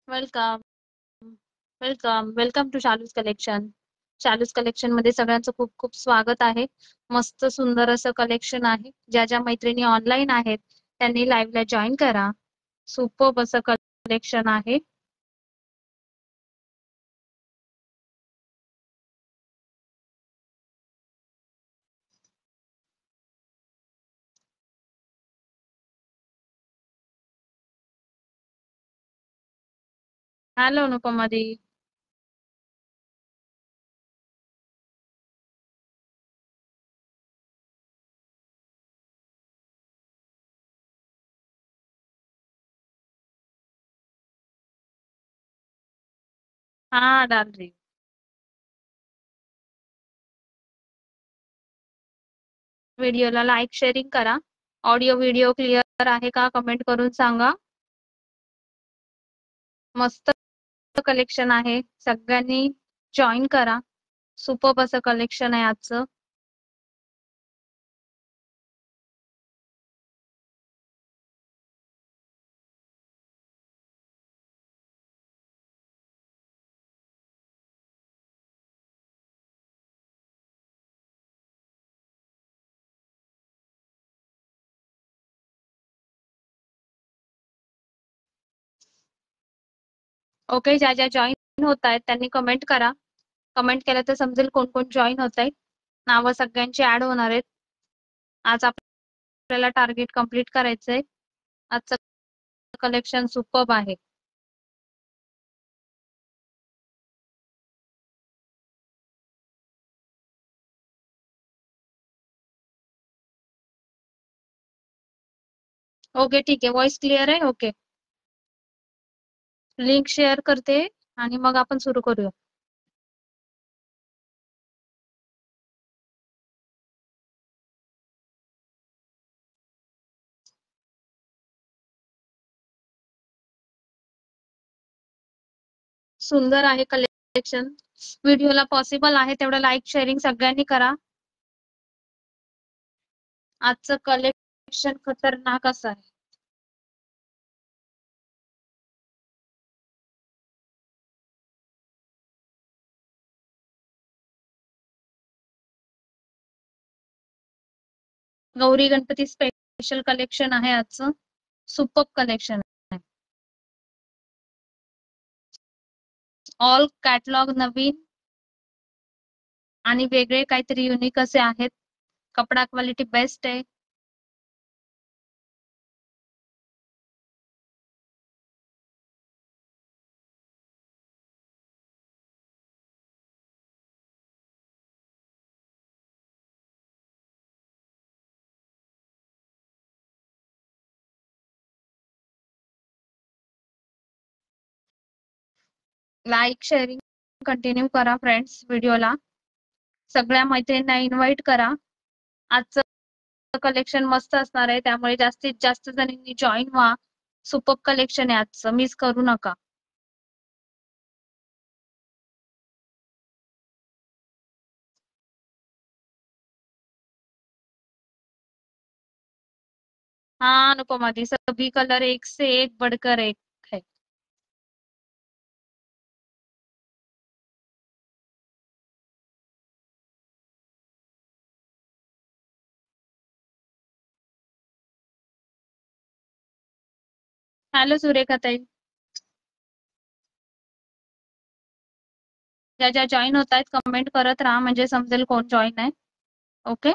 Welcome, welcome, welcome to Shalu's collection. Shalu's collection मध्ये सगळ्यांचं खूप खूप स्वागत आहे. मस्त सुंदर असं कलेक्शन आहे. ज्या ज्या मैत्रिणी ऑनलाईन आहेत त्यांनी लाईव्हला जॉईन करा. सुपर्ब असं कलेक्शन आहे. हॅलो अनुपमा दी. हाँ डाल रही. व्हिडिओला लाईक शेअरिंग करा. ऑडिओ व्हिडिओ क्लिअर आहे का कमेंट करून सांगा. मस्त कलेक्शन आहे. सगळ्यांनी जॉईन करा. सुपर्ब असं कलेक्शन आहे आजचं. ओके, ज्या ज्या जॉईन होत आहेत त्यांनी कमेंट करा. कमेंट केलं तर समजेल कोण कोण जॉईन होत आहेत. नावं सगळ्यांची ऍड होणार आहेत. आज आपल्याला टार्गेट कम्प्लीट करायचंय. आजचं कलेक्शन सुपर्ब आहे. ओके ठीक आहे. व्हॉइस क्लिअर आहे. ओके, लिंक शेअर करते आणि मग आपण सुरू करूया. सुंदर आहे कलेक्शन. व्हिडिओला पॉसिबल आहे तेवढं लाईक शेअरिंग सगळ्यांनी करा. आजचं कलेक्शन खतरनाक असं आहे. गौरी गणपती स्पेशल कलेक्शन आहे आजचं. सुपर्ब कलेक्शन आहे. ऑल कॅटलॉग नवीन आणि वेगळे काहीतरी युनिक असे आहेत. कपडा क्वालिटी बेस्ट आहे. लाईक शेअरिंग कंटिन्यू करा फ्रेंड्स. व्हिडिओला सगळ्या मैत्रिणींना इन्व्हाइट करा. आजचं कलेक्शन मस्त असणार आहे त्यामुळे जास्तीत जास्त जणांनी जॉईन व्हा. सुपर्ब कलेक्शन आहे आजचं, मिस करू नका. हाँ अनुपमा दी, सभी कलर एक से एक बढ़कर एक है. हॅलो सुरेखा ताई. ज्या ज्या जॉईन होत आहेत कमेंट करत राहा म्हणजे समजेल कोण जॉईन आहे. ओके,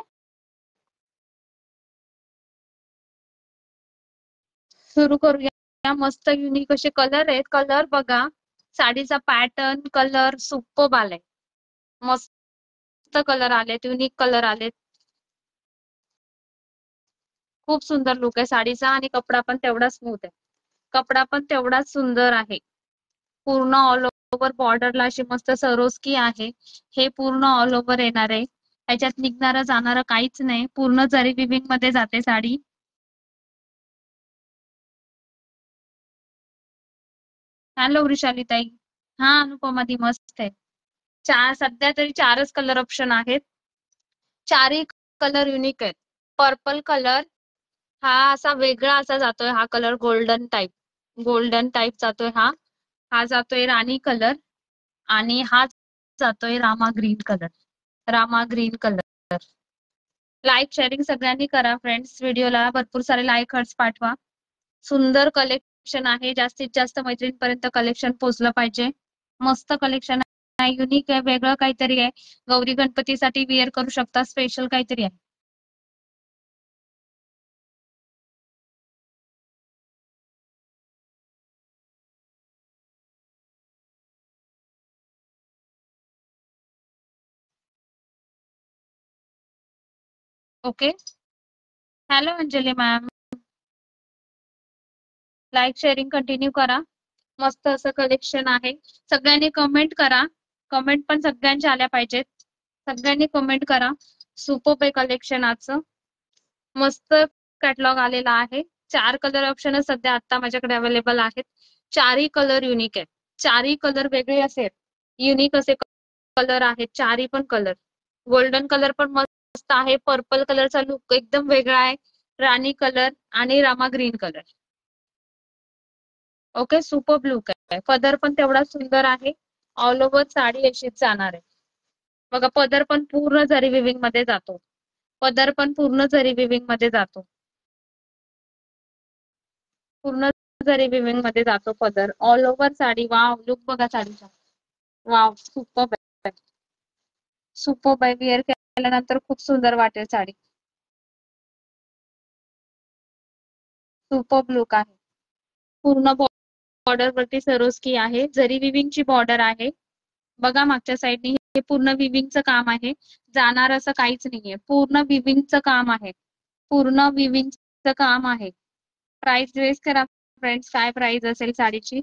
सुरू करूया. मस्त युनिक असे कलर आहेत. कलर बघा, साडीचा पॅटर्न कलर सुपर्ब आलाय. मस्त कलर आलेत, युनिक कलर आलेत. खूप सुंदर लुक आहे साडीचा आणि कपडा पण तेवढा स्मूथ आहे. कपडा पण तेवढाच सुंदर आहे. पूर्ण ऑल ओव्हर बॉर्डरला अशी मस्त सरोस्की आहे. हे पूर्ण ऑल ओव्हर येणार आहे. त्याच्यात निघणारं जाणारं काहीच नाही. पूर्ण जरी विविंग मध्ये जाते साडी. हॅलो वृषाली ताई. हा अनुपमा दी मस्त आहे. सध्या तरी चारच कलर ऑप्शन आहेत. चारही कलर युनिक आहेत. पर्पल कलर हा असा वेगळा असा जातोय. हा कलर गोल्डन टाइप जातोय हा. हा जातोय राणी कलर आणि हा जातोय Rama green colour. Rama green colour. Like sharing सगळ्यांनी करा फ्रेंड्स. व्हिडिओला भरपूर सारे लाईक हर्ट्स पाठवा. सुंदर कलेक्शन आहे. जास्तीत जास्त मैत्रिणींपर्यंत कलेक्शन पोहोचलं पाहिजे. मस्त कलेक्शन आहे. युनिक आहे. वेगळं काहीतरी आहे. गौरी गणपतीसाठी वेअर करू शकता. स्पेशल काहीतरी आहे. Okay. Hello Anjali ma'am. Like sharing continue करा. मस्त असं कलेक्शन आहे. सगळ्यांनी कमेंट करा. कमेंट पण सगळ्यांच्या आल्या पाहिजेत. सगळ्यांनी कमेंट करा. सुपर्ब आहे कलेक्शन आजचं. मस्त कॅटलॉग आलेला आहे. 4 कलर ऑप्शन सध्या आता माझ्याकडे अवेलेबल आहेत. 4ही कलर युनिक आहेत. 4ही कलर वेगळे असे युनिक असे कलर आहेत. 4ही पण कलर. गोल्डन कलर पण मस्त आहे. पर्पल कलरचा लुक एकदम वेगळा आहे. राणी कलर आणि Rama green colour. Okay. Superb look आहे. पदर पण तेवढा सुंदर आहे. ऑल ओव्हर साडी अशीच जाणार आहे. बघा पदर पण पूर्ण जरी विविंग मध्ये जातो. पदर पण पूर्ण जरी विविंग मध्ये जातो. पूर्ण जरी विविंग मध्ये जातो पदर. All over sari. Wow look बघा साडीचा. वाव सुपर्ब आहे. सुपर्ब आहे. वेअर केल्यानंतर खूप सुंदर वाटेल साडी. सुपर्ब लुक आहे. पूर्ण बॉर्डर वरती सरोस्की आहे. जरी विविंगची बॉर्डर आहे. बघा मागच्या साईडने हे पूर्ण विविंगचं काम आहे. जाणार असं काहीच नाहीये. पूर्ण विविंगचं काम आहे. पूर्ण विविंगचं काम आहे. प्राइस ड्रेस करा फ्रेंड्स. काय प्राइस असेल साडीची?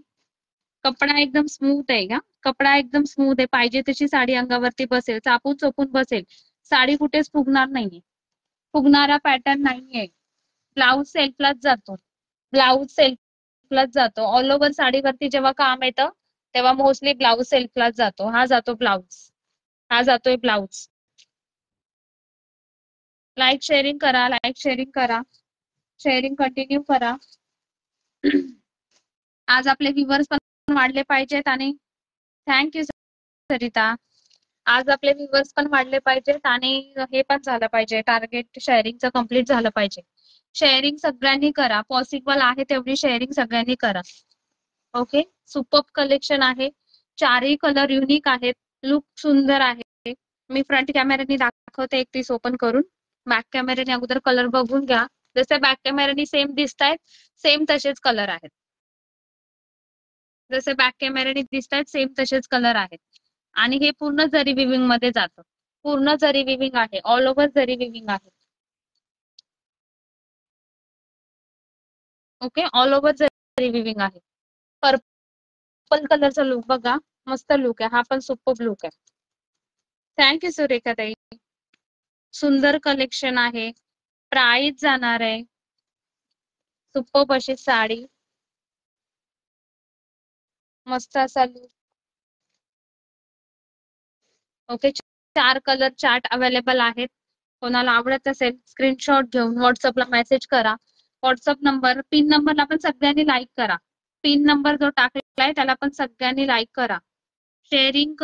कपडा एकदम स्मूथ आहे का? कपडा एकदम स्मूथ आहे. पाहिजे तशी साडी अंगावरती बसेल. चापून चोपून बसेल. साडी कुठेच फुगणार नाहीये. फुगणारा पॅटर्न नाहीये. ब्लाऊज सेल्फलाच जातो. ब्लाऊज सेल्फलाच जातो. ऑल ओव्हर साडीवरती जेव्हा काम येतं तेव्हा मोस्टली ब्लाऊज सेल्फलाच जातो. हा जातो ब्लाऊज. हा जातोय ब्लाऊज. लाईक शेअरिंग करा. लाईक शेअरिंग करा. शेअरिंग कंटिन्यू करा. आज आपले व्ह्यूअर्स पण वाढले पाहिजेत आणि थँक्यू सरिता. आज आपले व्ह्यूअर्स पण वाढले पाहिजेत आणि हे पण झालं पाहिजे. टार्गेट शेअरिंगचं कम्प्लीट झालं पाहिजे. शेअरिंग सगळ्यांनी करा. पॉसिबल आहे तेवढी शेअरिंग सगळ्यांनी करा. ओके. सुपर्ब कलेक्शन आहे. 4ही कलर युनिक आहेत. लुक सुंदर आहे. मी फ्रंट कॅमेऱ्याने दाखवते एक पीस ओपन करून. बॅक कॅमेऱ्याने अगोदर कलर बघून घ्या. जसे बॅक कॅमेऱ्याने सेम दिसतायत सेम तसेच कलर आहेत. जसे बॅक कॅमेऱ्याने दिसतायत सेम तसेच कलर आहेत. आणि हे पूर्ण जरी विविंग मध्ये जातं. पूर्ण जरी विविंग आहे. ऑल ओव्हर जरी विविंग आहे. ओके. ऑल ओव्हर जरी विविंग आहे. पर्पल कलरचा लुक बघा. मस्त लुक आहे. हा पण सुपर्ब लुक आहे. थँक्यू सुरेखा ताई. सुंदर कलेक्शन आहे. प्राइस जाणार आहे. सुपर्ब अशी साडी. मस्त असा look. Okay. 4 colour chart available आहेत. कोणाला आवडत असेल स्क्रीनशॉट घेऊन व्हॉट्सअपला मेसेज करा. व्हॉट्सअप नंबर पिन नंबरला पण सगळ्यांनी लाईक करा. पिन नंबर जो टाकलेला आहे त्याला पण सगळ्यांनी लाईक करा. शेअरिंग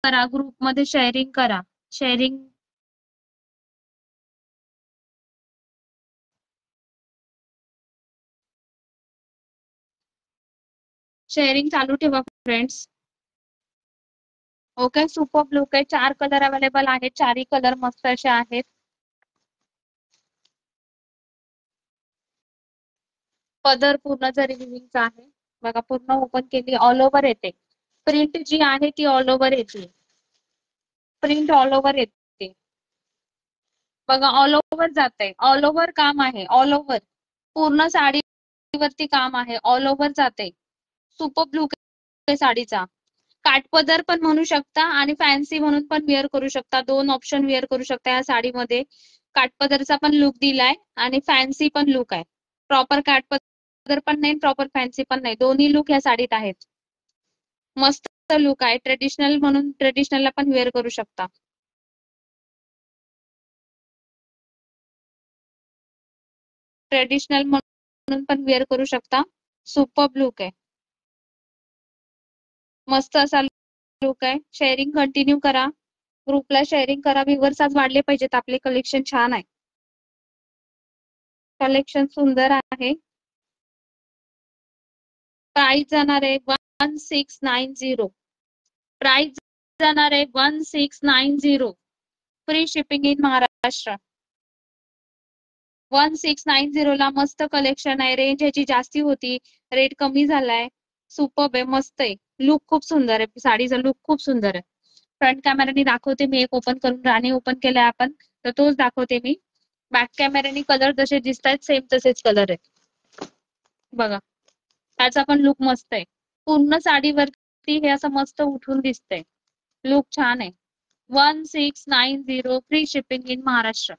करा. ग्रुपमध्ये शेअरिंग करा. शेअरिंग शेअरिंग चालू ठेवा फ्रेंड्स. ओके. सुपर्ब लुक आहे. 4 कलर अवेलेबल आहेत. 4ही कलर मस्त असे आहेत. पदर पूर्ण जरी विविंगचा आहे. बघा पूर्ण ओपन केली. ऑल ओव्हर येते. प्रिंट जी आहे ती ऑल ओव्हर येते. प्रिंट ऑल ओव्हर येते. बघा ऑल ओव्हर जाते. ऑल ओव्हर काम आहे. ऑल ओव्हर पूर्ण साडीवरती काम आहे. ऑल ओव्हर जाते. सुपर्ब लुक आहे साडीचा. काठपदर पण म्हणू शकता आणि फॅन्सी म्हणून पण वेअर करू शकता. 2 ऑप्शन वेअर करू शकता या साडीमध्ये. काठपदरचा पण लुक दिलाय आणि फॅन्सी पण लुक आहे. प्रॉपर काठपदर पण नाही प्रॉपर फॅन्सी पण नाही. दोन्ही लुक या साडीत आहेत. मस्त लुक आहे. ट्रेडिशनल म्हणून ट्रेडिशनलला पण वेअर करू शकता. ट्रेडिशनल म्हणून पण वेअर करू शकता. सुपर्ब लुक आहे. मस्त असा लुक आहे. शेअरिंग कंटिन्यू करा, ग्रुपला शेअरिंग करा. व्ह्यूअर्स आज वाढले पाहिजेत. आपले कलेक्शन छान आहे, कलेक्शन सुंदर आहे. प्राइस जाणार आहे 1690. प्राइस जाणार आहे 1690. Free shipping in Maharashtra. 1690 ला मस्त कलेक्शन आहे. रेंज ह्याची जास्ती होती, रेट कमी झालाय. सुपर्ब आहे, मस्त आहे. लुक खूप सुंदर आहे, साडीचा लुक खूप सुंदर आहे. फ्रंट कॅमेराने दाखवते मी, एक ओपन करून राणी ओपन केलाय आपण, तर तोच दाखवते मी. बॅक कॅमेराने कलर जसे दिसत आहेत सेम तसेच कलर आहेत बघा. त्याचा पण लुक मस्त आहे. पूर्ण साडीवरती हे असं मस्त उठून दिसतंय. लुक छान आहे. 1690 free shipping in Maharashtra.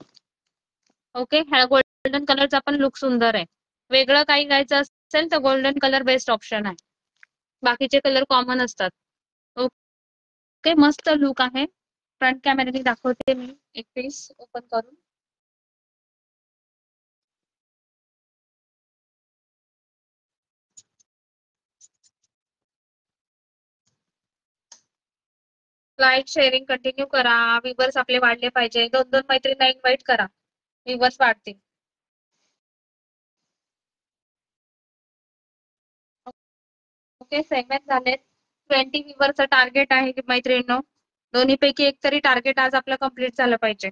Okay. ह्या गोल्डन कलरचा पण लुक सुंदर आहे. वेगळं काही घ्यायचं असेल तर गोल्डन कलर बेस्ट ऑप्शन आहे, बाकीचे कलर कॉमन असतात. ओके, मस्त लुक आहे. फ्रंट कॅमेराने दाखवते मी एक पीस ओपन करून. लाईक शेअरिंग कंटिन्यू करा. व्ह्यूअर्स आपले वाढले पाहिजे. 2-2 मैत्रिणींना इन्व्हाइट करा, व्ह्यूअर्स वाढतील. ओके, सेगमेंट झाले. 20 व्ह्यूअर्सचं टार्गेट आहे की मैत्रिणींनो, दोन्हीपैकी एक तरी टार्गेट आज आपलं कम्प्लीट झालं पाहिजे.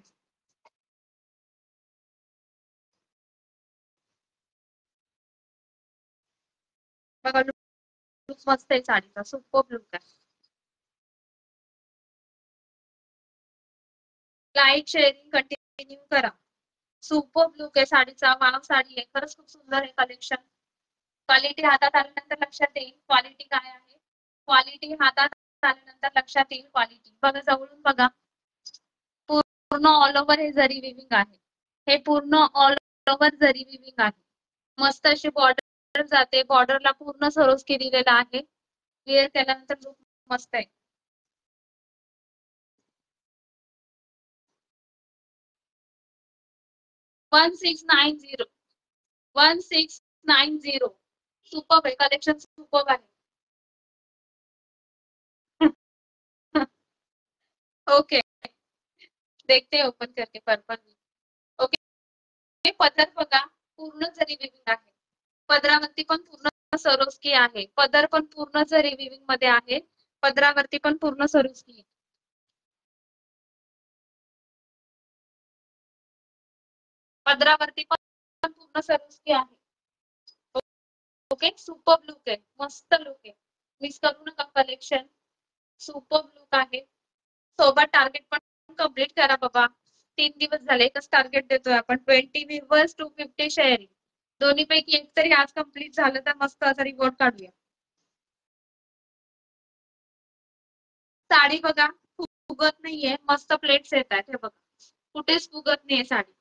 बघा लुक मस्त आहे साडीचा, सुपर्ब लुक आहे. लाईक शेअरिंग कंटिन्यू करा. सुपर्ब लुक आहे साडीचा, वाव साडी आहे, खरंच खूप सुंदर आहे कलेक्शन. क्वालिटी हातात आल्यानंतर लक्षात येईल क्वालिटी काय आहे. क्वालिटी हातात आल्यानंतर लक्षात येईल क्वालिटी. बघा जवळून बघा, पूर्ण ऑल ओव्हर हे जरी विविंग आहे. हे पूर्ण ऑल ओव्हर जरी विविंग आहे. मस्त अशी बॉर्डर जाते, बॉर्डरला पूर्ण सरोस्की दिलेला आहे. वेअर केल्यानंतर लुक मस्त आहे. One six nine zero. Superb आहे कलेक्शन, सुपर्ब आहे. ओके, देखते ओपन करके पर्पल. ओके, पदर बघा पूर्ण जरी विविंग आहे. पदरावरती पण पूर्ण सरोस्की आहे. पदर पण पूर्ण जरी विविंग मध्ये आहे. पदरावरती पण पूर्ण सरोस्की आहे. पदरावरती पण पूर्ण सरोस्की आहे. ओके, सुपर्ब लुक आहे, मस्त लुक आहे. मिस करू नका कलेक्शन, सुपर्ब लुक आहे. सोबत टार्गेट पण कम्प्लीट करा बाबा. 3 दिवस झाले, एकच टार्गेट देतोय आपण. 20 व्ह्यूअर्स 250 शेअरिंग. दोन्हीपैकी एक तरी आज कम्प्लीट झालं तर मस्त असा रिवॉर्ड काढूया. साडी बघा फुगत नाहीये, मस्त प्लेट्स येत आहेत हे बघा, कुठेच फुगत नाहीये साडी.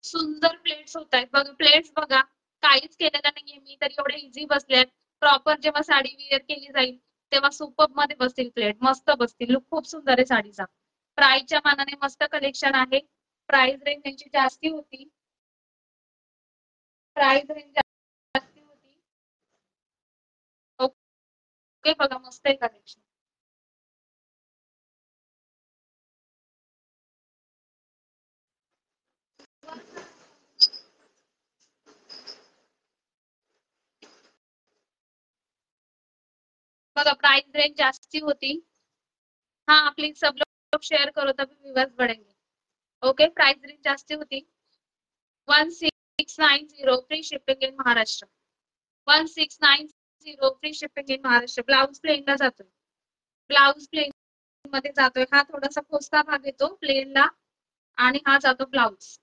सुंदर प्लेट्स होत आहेत बघा. प्लेट्स बघा, काहीच केलेलं नाहीये मी, तर एवढे इझी बसलेत. प्रॉपर जेव्हा साडी विअर केली जाईल तेव्हा सुपर्ब मध्ये बसतील प्लेट, मस्त बसतील. लुक खूप सुंदर आहे साडीचा. प्राइसच्या मानाने मस्त कलेक्शन आहे. प्राइस रेंज त्यांची जास्ती होती, प्राइस रेंज जास्ती होती. ओके, बघा मस्त आहे कलेक्शन. बघा प्राइस रेंज जास्ती होती. हाँ प्लीज सब लोग शेयर करो तभी व्यूअर्स बढ़ेंगे. ओके, प्राइस रेंज जास्ती होती. 1690 free shipping in Maharashtra. 1690 free shipping in Maharashtra. Blouse प्लेनला जातोय, ब्लाउज प्लेन मध्ये जातोय. हा थोडासा खोस्ता भाग येतो प्लेनला आणि हा जातो ब्लाउज,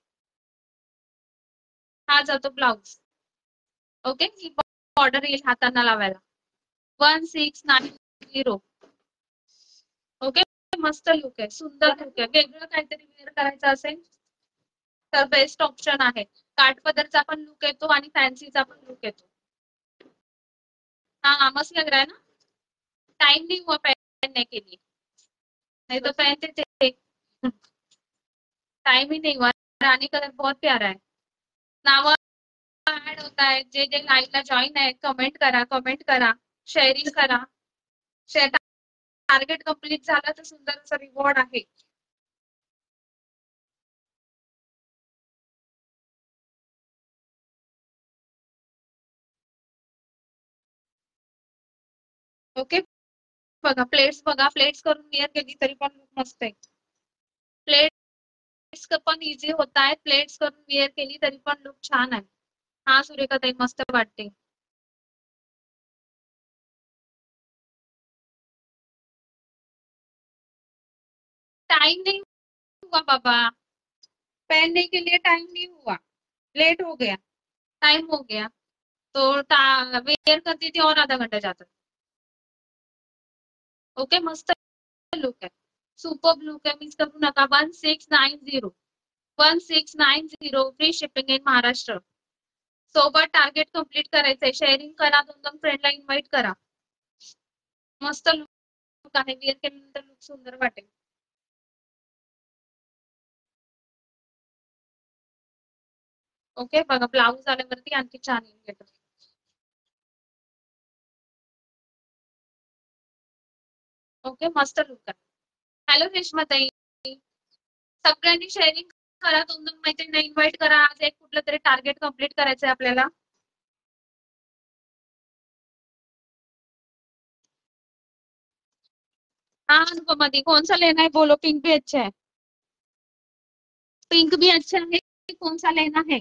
हा जातो ब्लाउज. ओके, ही बॉर्डर येईल हातांना लावायला. 1690. ओके, मस्त लुक आहे, सुंदर लुक आहे. वेगळं काहीतरी वेअर करायचं असेल तर बेस्ट ऑप्शन आहे. काठपदरचा पण लुक येतो आणि फॅन्सीचा पण लुक येतो. हाँ मस्त लग रहा है ना. टाइम नहीं हुआ पहनने के लिए, नहीं तो पहनते थे. टाइम ही नहीं हुआ. रानी कलर बहुत प्यारा है. नाव ऍड होत आहेत, जे जे लाईव्हला जॉईन आहेत कमेंट करा, शेअरिंग करा. टार्गेट कम्प्लीट झालं तर सुंदर असं रिवॉर्ड आहे. ओके, बघा प्लेट्स करून वेअर केली तरी पण लुक मस्त आहे. प्लेट्स पण इझी होत आहेत, प्लेट्स करून वेअर केली तरी पण लुक छान आहे. हा सुरेखा ताई मस्त वाटते. टाइम नहीं हुआ बाबा, पहनने के लिए टाइम नहीं हुआ, लेट हो गया, टाइम हो गया तो वेयर करती थी और आधा घंटा जाता. ओके, मस्त लुक आहे, सुपर लुक आहे, मिस करू नका. 1690 फ्री शिपिंग इन महाराष्ट्र. सोबत टार्गेट कम्प्लीट करायचंय. शेअरिंग करा, 2 फ्रेंडला इन्व्हाइट करा. मस्त लुक आहे, वेअर केल्यानंतर लुक सुंदर वाटेल. ओके, बघा ब्लाऊज आल्यावरती आणखी छान येईल. ओके, मस्त लुक आहे. हॅलो रेश्माताई, सगळ्यांनी शेअरिंग करा, 2 मैत्रिणींना इन्व्हाइट करा. आज एक कुठलं तरी टार्गेट कम्प्लीट करायचंय आपल्याला. हाँ अनुपमा दी, कौन सा लेना है बोलो, पिंक भी अच्छा है, पिंक भी अच्छा है, कौन सा लेना है?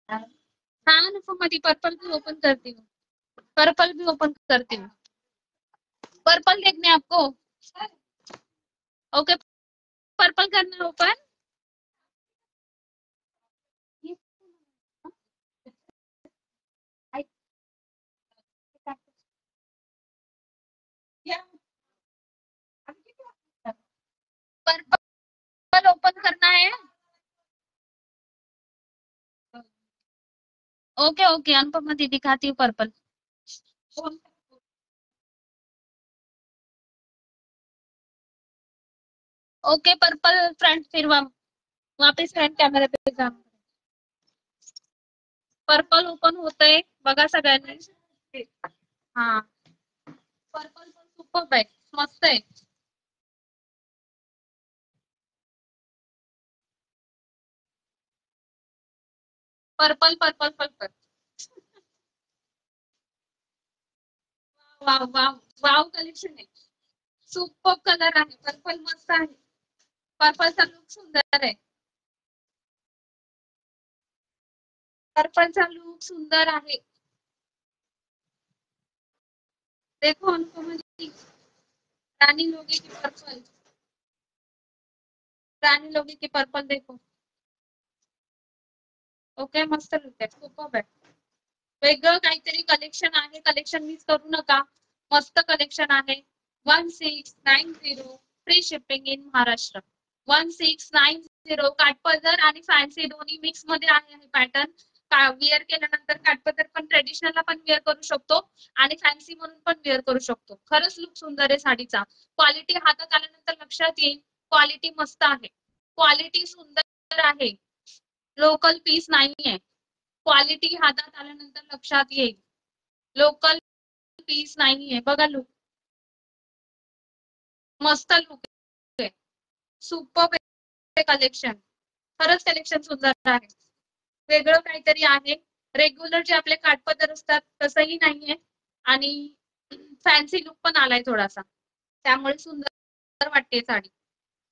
हाँ अनुपमा दी, पर्पल भी ओपन करती हूँ, पर्पल भी ओपन करती हूँ. पर्पल देखने आपको? ओके, पर्पल करना ओपन. पर्पल ओपन करना है. ओके ओके अनुपमा दी, दिखाती हूँ पर्पल. ओके, पर्पल फ्रंट, फिर वापस फ्रंट कैमरा पे जा. पर्पल ओपन होतंय बघा सगळ्यांनी. हा, पर्पल पण सुपर आहे, मस्त आहे. Purple purple purple, wow wow wow collection आहे, सुपर कलर आहे, पर्पल मस्त आहे, पर्पलचा लुक सुंदर आहे, पर्पलचा लुक सुंदर आहे. देखो अनुपमा जी, रानी लोगी की पर्पल, रानी लोगी की पर्पल देखो. ओके, मस्त लुक आहे, सुपर आहे. वेगळं काहीतरी कलेक्शन आहे, कलेक्शन मिस करू नका, मस्त कलेक्शन आहे. 1690 फ्री शिपिंग इन महाराष्ट्र. 1690 काठपदर आणि फॅन्सी दोन्ही मिक्स मध्ये आहे हे पॅटर्न. विअर केल्यानंतर काठपदर पण ट्रेडिशनलला पण वेअर करू शकतो आणि फॅन्सी म्हणून पण वेअर करू शकतो. खरंच लुक सुंदर आहे साडीचा. क्वालिटी हातात आल्यानंतर लक्षात येईल, क्वालिटी मस्त आहे, क्वालिटी सुंदर आहे, लोकल पीस नाहीये. क्वालिटी हातात आल्यानंतर लक्षात येईल, लोकल पीस नाहीये. बघा लुक, मस्त लुक आहे, सुपर कलेक्शन, खरंच कलेक्शन सुंदर आहे, वेगळं काहीतरी आहे. रेग्युलर जे आपले काठपदर असतात तसंही नाहीये आणि फॅन्सी लुक पण आलाय थोडासा, त्यामुळे सुंदर वाटते साडी,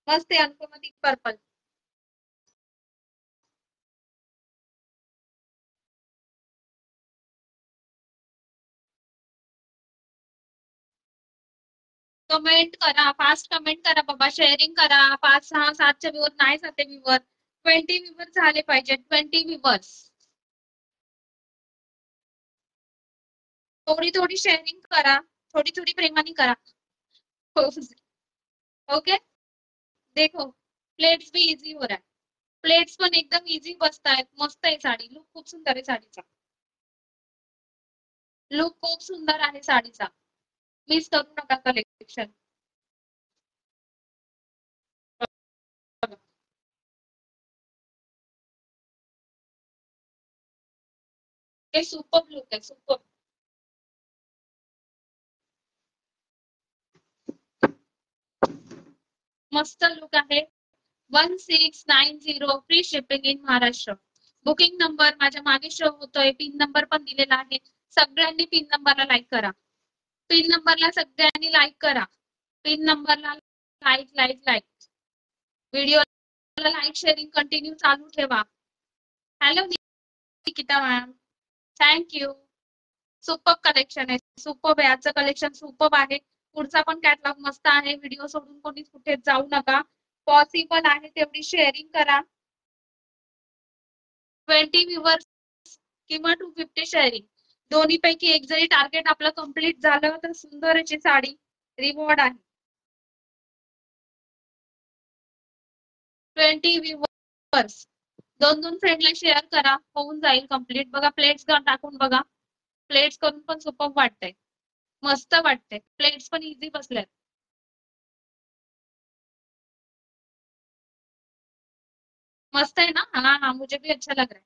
मस्त आहे. अनुपमा पर्पल. कमेंट करा, फास्ट कमेंट करा बाबा, शेअरिंग करा. 5, 6, 7च्या व्ह्यूवर नाही जाते व्ह्यूवर. 20 व्ह्यूवर झाले पाहिजे, 20 व्ह्यूवर्स. थोड़ी थोड़ी शेयरिंग करा, थोड़ी थोड़ी प्रेमाने करा. ओके. देखो प्लेट्स भी इझी हो रहा है. प्लेट्स पण एकदम इझी बसतायत. मस्त आहे साडी. लुक खूप सुंदर आहे साडीचा. लुक खूप सुंदर आहे साडीचा. मिस करू नका कलेक्शन. हे सुपर लुक आहे, सुपर. मस्त लुक आहे. 1690 free shipping in Maharashtra. Booking number माझ्या मागे शो होतोय. पिन नंबर पण दिलेला आहे. सगळ्यांनी पिन नंबरला लाईक करा. पिन नंबरला सगळ्यांनी लाईक करा. पिन नंबरला लाईक लाईक लाईक. व्हिडिओला लाईक शेअरिंग कंटिन्यू चालू ठेवा. Hello Nikita ma'am, thank you. Super collection आहे, सुपर आहे आजचं कलेक्शन. सुपर आहे. पुढचा पण कॅटलॉग मस्त आहे. व्हिडिओ सोडून कोणी कुठेच जाऊ नका. पॉसिबल आहे तेवढी शेअरिंग करा. 20 व्ह्यूवर्स किंवा 250 शेअरिंग, दोन्ही पैकी एक जरी टार्गेट आपलं कम्प्लीट झालं तर सुंदर अशी साडी रिवॉर्ड आहे. 20 व्ह्यूवर्स, 2-2 फ्रेंडला शेअर करा, होऊन जाईल कम्प्लीट. बघा प्लेट्स टाकून बघा. प्लेट्स करून पण सुपर वाटतंय, मस्त वाटते. प्लेट्स पण इझी बसल्यात. मस्त है ना. हाँ हाँ, मुझे भी अच्छा लग रहा है.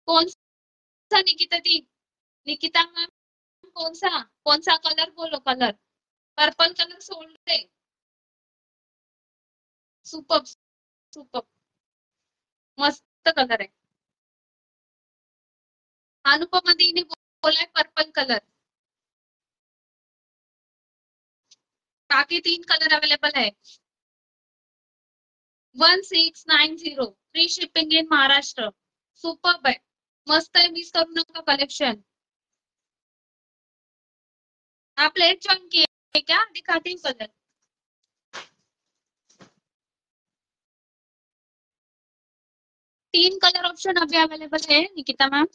कौन सा निकिता दी, निकिता मैम, कौन सा कलर बोलो. कलर पर्पल कलर सोल्ड है. सुपर सुपर, मस्त कलर है. अनुपमा दी ने बोला है पर्पल कलर. बाकी 3 कलर अवेलेबल है. 1690 free shipping in Maharashtra. Super है, मस्त है. मिस करू नका कलेक्शन. आप प्लेट ज्वाइन किए क्या? दिखाती हूँ कलर. तीन कलर ऑप्शन अभी अवेलेबल है निकिता मैम.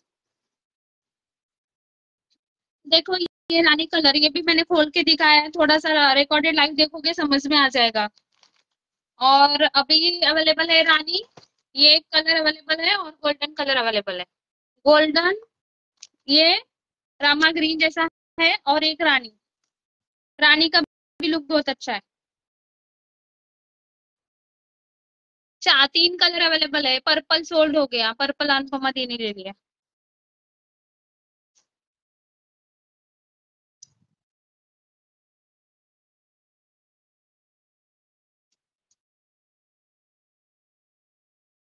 देखो ये रानी कलर, ये भी मैंने खोल के दिखाया है. थोड़ा सा रिकॉर्डेड लाइव देखोगे समझ में आ जाएगा. और अभी अवेलेबल है रानी, ये एक कलर अवेलेबल है, और गोल्डन कलर अवेलेबल है. गोल्डन, ये रामा ग्रीन जैसा है, और एक रानी. रानी का भी लुक बहुत अच्छा है. 3 कलर अवेलेबल है. पर्पल सोल्ड हो गया, पर्पल अनुपमा दी ने ले लिया.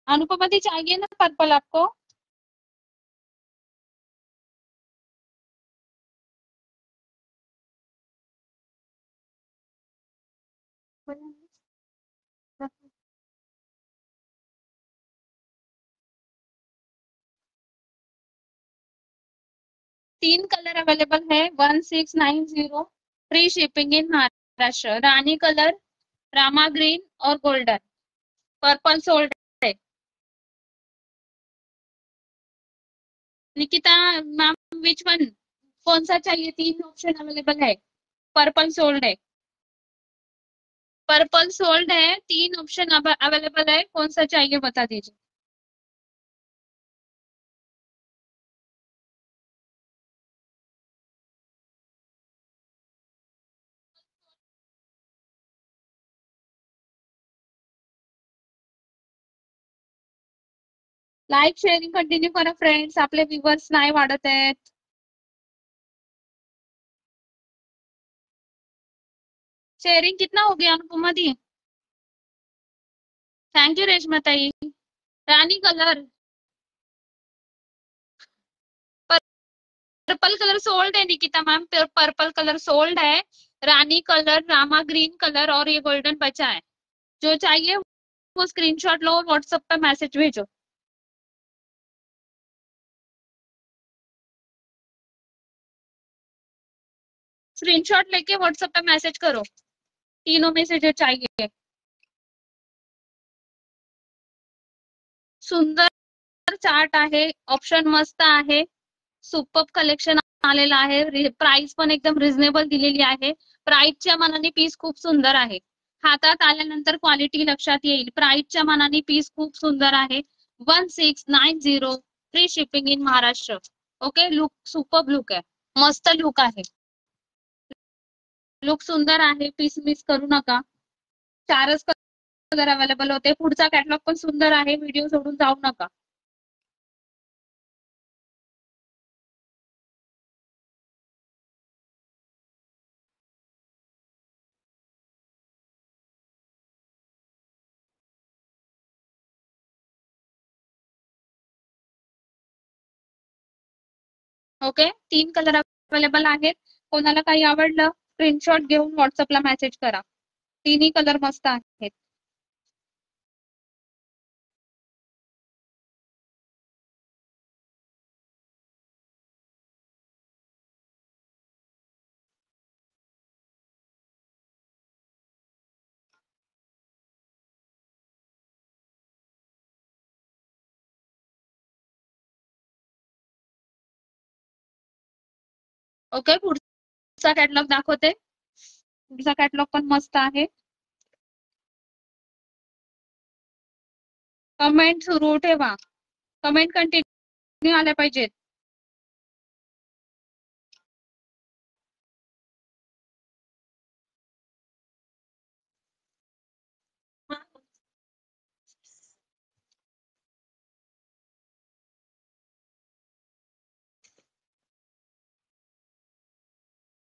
अनुपमा दी चाहिए ना पर्पल आपको? तीन कलर अवेलेबल है. 1690 free shipping in Maharashtra. Rani colour, Rama green और गोल्डन. पर्पल सोल्ड है. निकिता मैम विच वन, कौन सा चाहिए? 3 ऑप्शन अवेलेबल है. पर्पल सोल्ड है. पर्पल सोल्ड है. 3 ऑप्शन अवेलेबल है. कौन सा चाहिए बता दीजिए. लाईक शेअरिंग कंटिन्यू करा फ्रेंड्स, आपले व्ह्यूवर्स नाही वाढत आहेत. शेअरिंग कितना हो गया अनुपमा दी? थैंक यू रेशमा ताई. रानी कलर, पर्पल कलर सोल्ड है Nikita ma'am. Purple colour sold है. रानी कलर, रामा ग्रीन कलर और ये गोल्डन बचा है. जो चाहिए वो स्क्रीनशॉट लो, व्हाट्सएप पे मैसेज भेजो. स्क्रीनशॉट लेके व्हाट्सएप पे मैसेज करो, तीनों में से जो चाहिए। सुंदर चार्ट आहे, ऑप्शन मस्त आहे, सुपर कलेक्शन आलेलं आहे, प्राइस पण एकदम रिझनेबल दिलेली आहे, प्राइसच्या मानाने पीस खूप सुंदर आहे, हातात आल्यानंतर क्वालिटी लक्षात येईल, प्राइसच्या मानाने पीस खूप सुंदर आहे, 1690 free shipping in Maharashtra. Okay, look super look आहे, मस्त लुक आहे, लुक सुंदर आहे, पीस मिस करू नका, 4च कलर अवेलेबल होते, पुढचा कॅटलॉग पण सुंदर आहे, व्हिडिओ सोडून जाऊ नका। ओके, 3 कलर अवेलेबल आहेत, कोणाला काही आवडलं स्क्रीनशॉट घेऊन व्हॉट्सअपला मेसेज करा, तिन्ही कलर मस्त आहेत। ओके, पुढचा कॅटलॉग दाखवते, पुढचा कॅटलॉग पण मस्त आहे, कमेंट सुरू ठेवा, कमेंट कंटिन्यू आल्या पाहिजेत।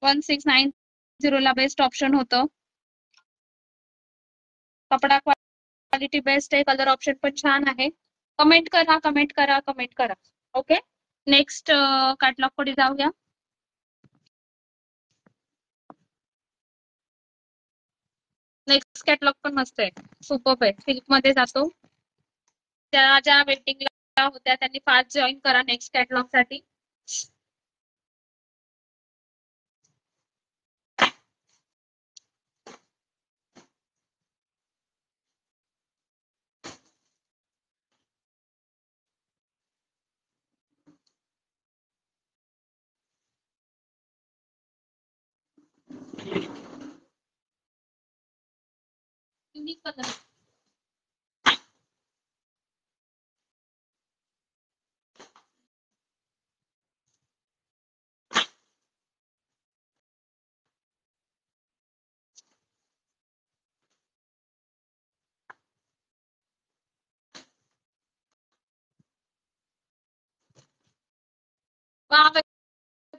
$1690 बेस्ट ऑप्शन होतं, कपडा क्वालिटी बेस्ट आहे, कलर ऑप्शन पण छान आहे, कमेंट करा कमेंट करा कमेंट करा। ओके, नेक्स्ट कॅटलॉग कडे जाऊया। नेक्स्ट कॅटलॉग पण मस्त आहे, सुपर आहे, सिल्क मध्ये जातो, त्या ज्या वेटिंगला होत्या त्यांनी फास्ट जॉईन करा नेक्स्ट कॅटलॉग साठी। युनिक कलर,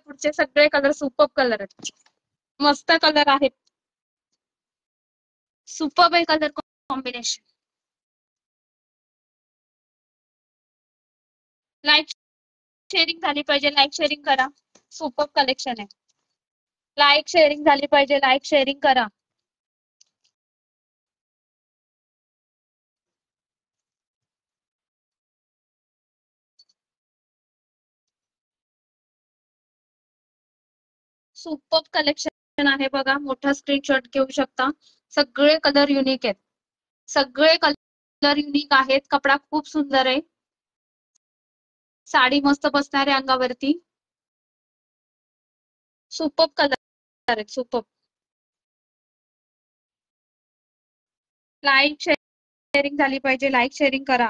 पुढचे सगळे कलर सुपर कलर आहेत, मस्त कलर आहेत, सुपर आहे कलर कॉम्बिनेशन। लाईक शेअरिंग झाली पाहिजे, लाईक शेअरिंग करा, सुपर कलेक्शन आहे, लाईक शेअरिंग झाली पाहिजे, लाईक शेअरिंग करा। सुपर कलेक्शन आहे बघा, मोठा स्क्रीनशॉट घेऊ शकता, सगळे कलर युनिक आहेत, सगळे कलर युनिक आहेत, कपडा खूप सुंदर आहे, साडी मस्त बसणार आहे अंगावरती, सुपर कलर आहेत, सुपर। लाईक शेअरिंग झाली पाहिजे, लाईक शेअरिंग करा।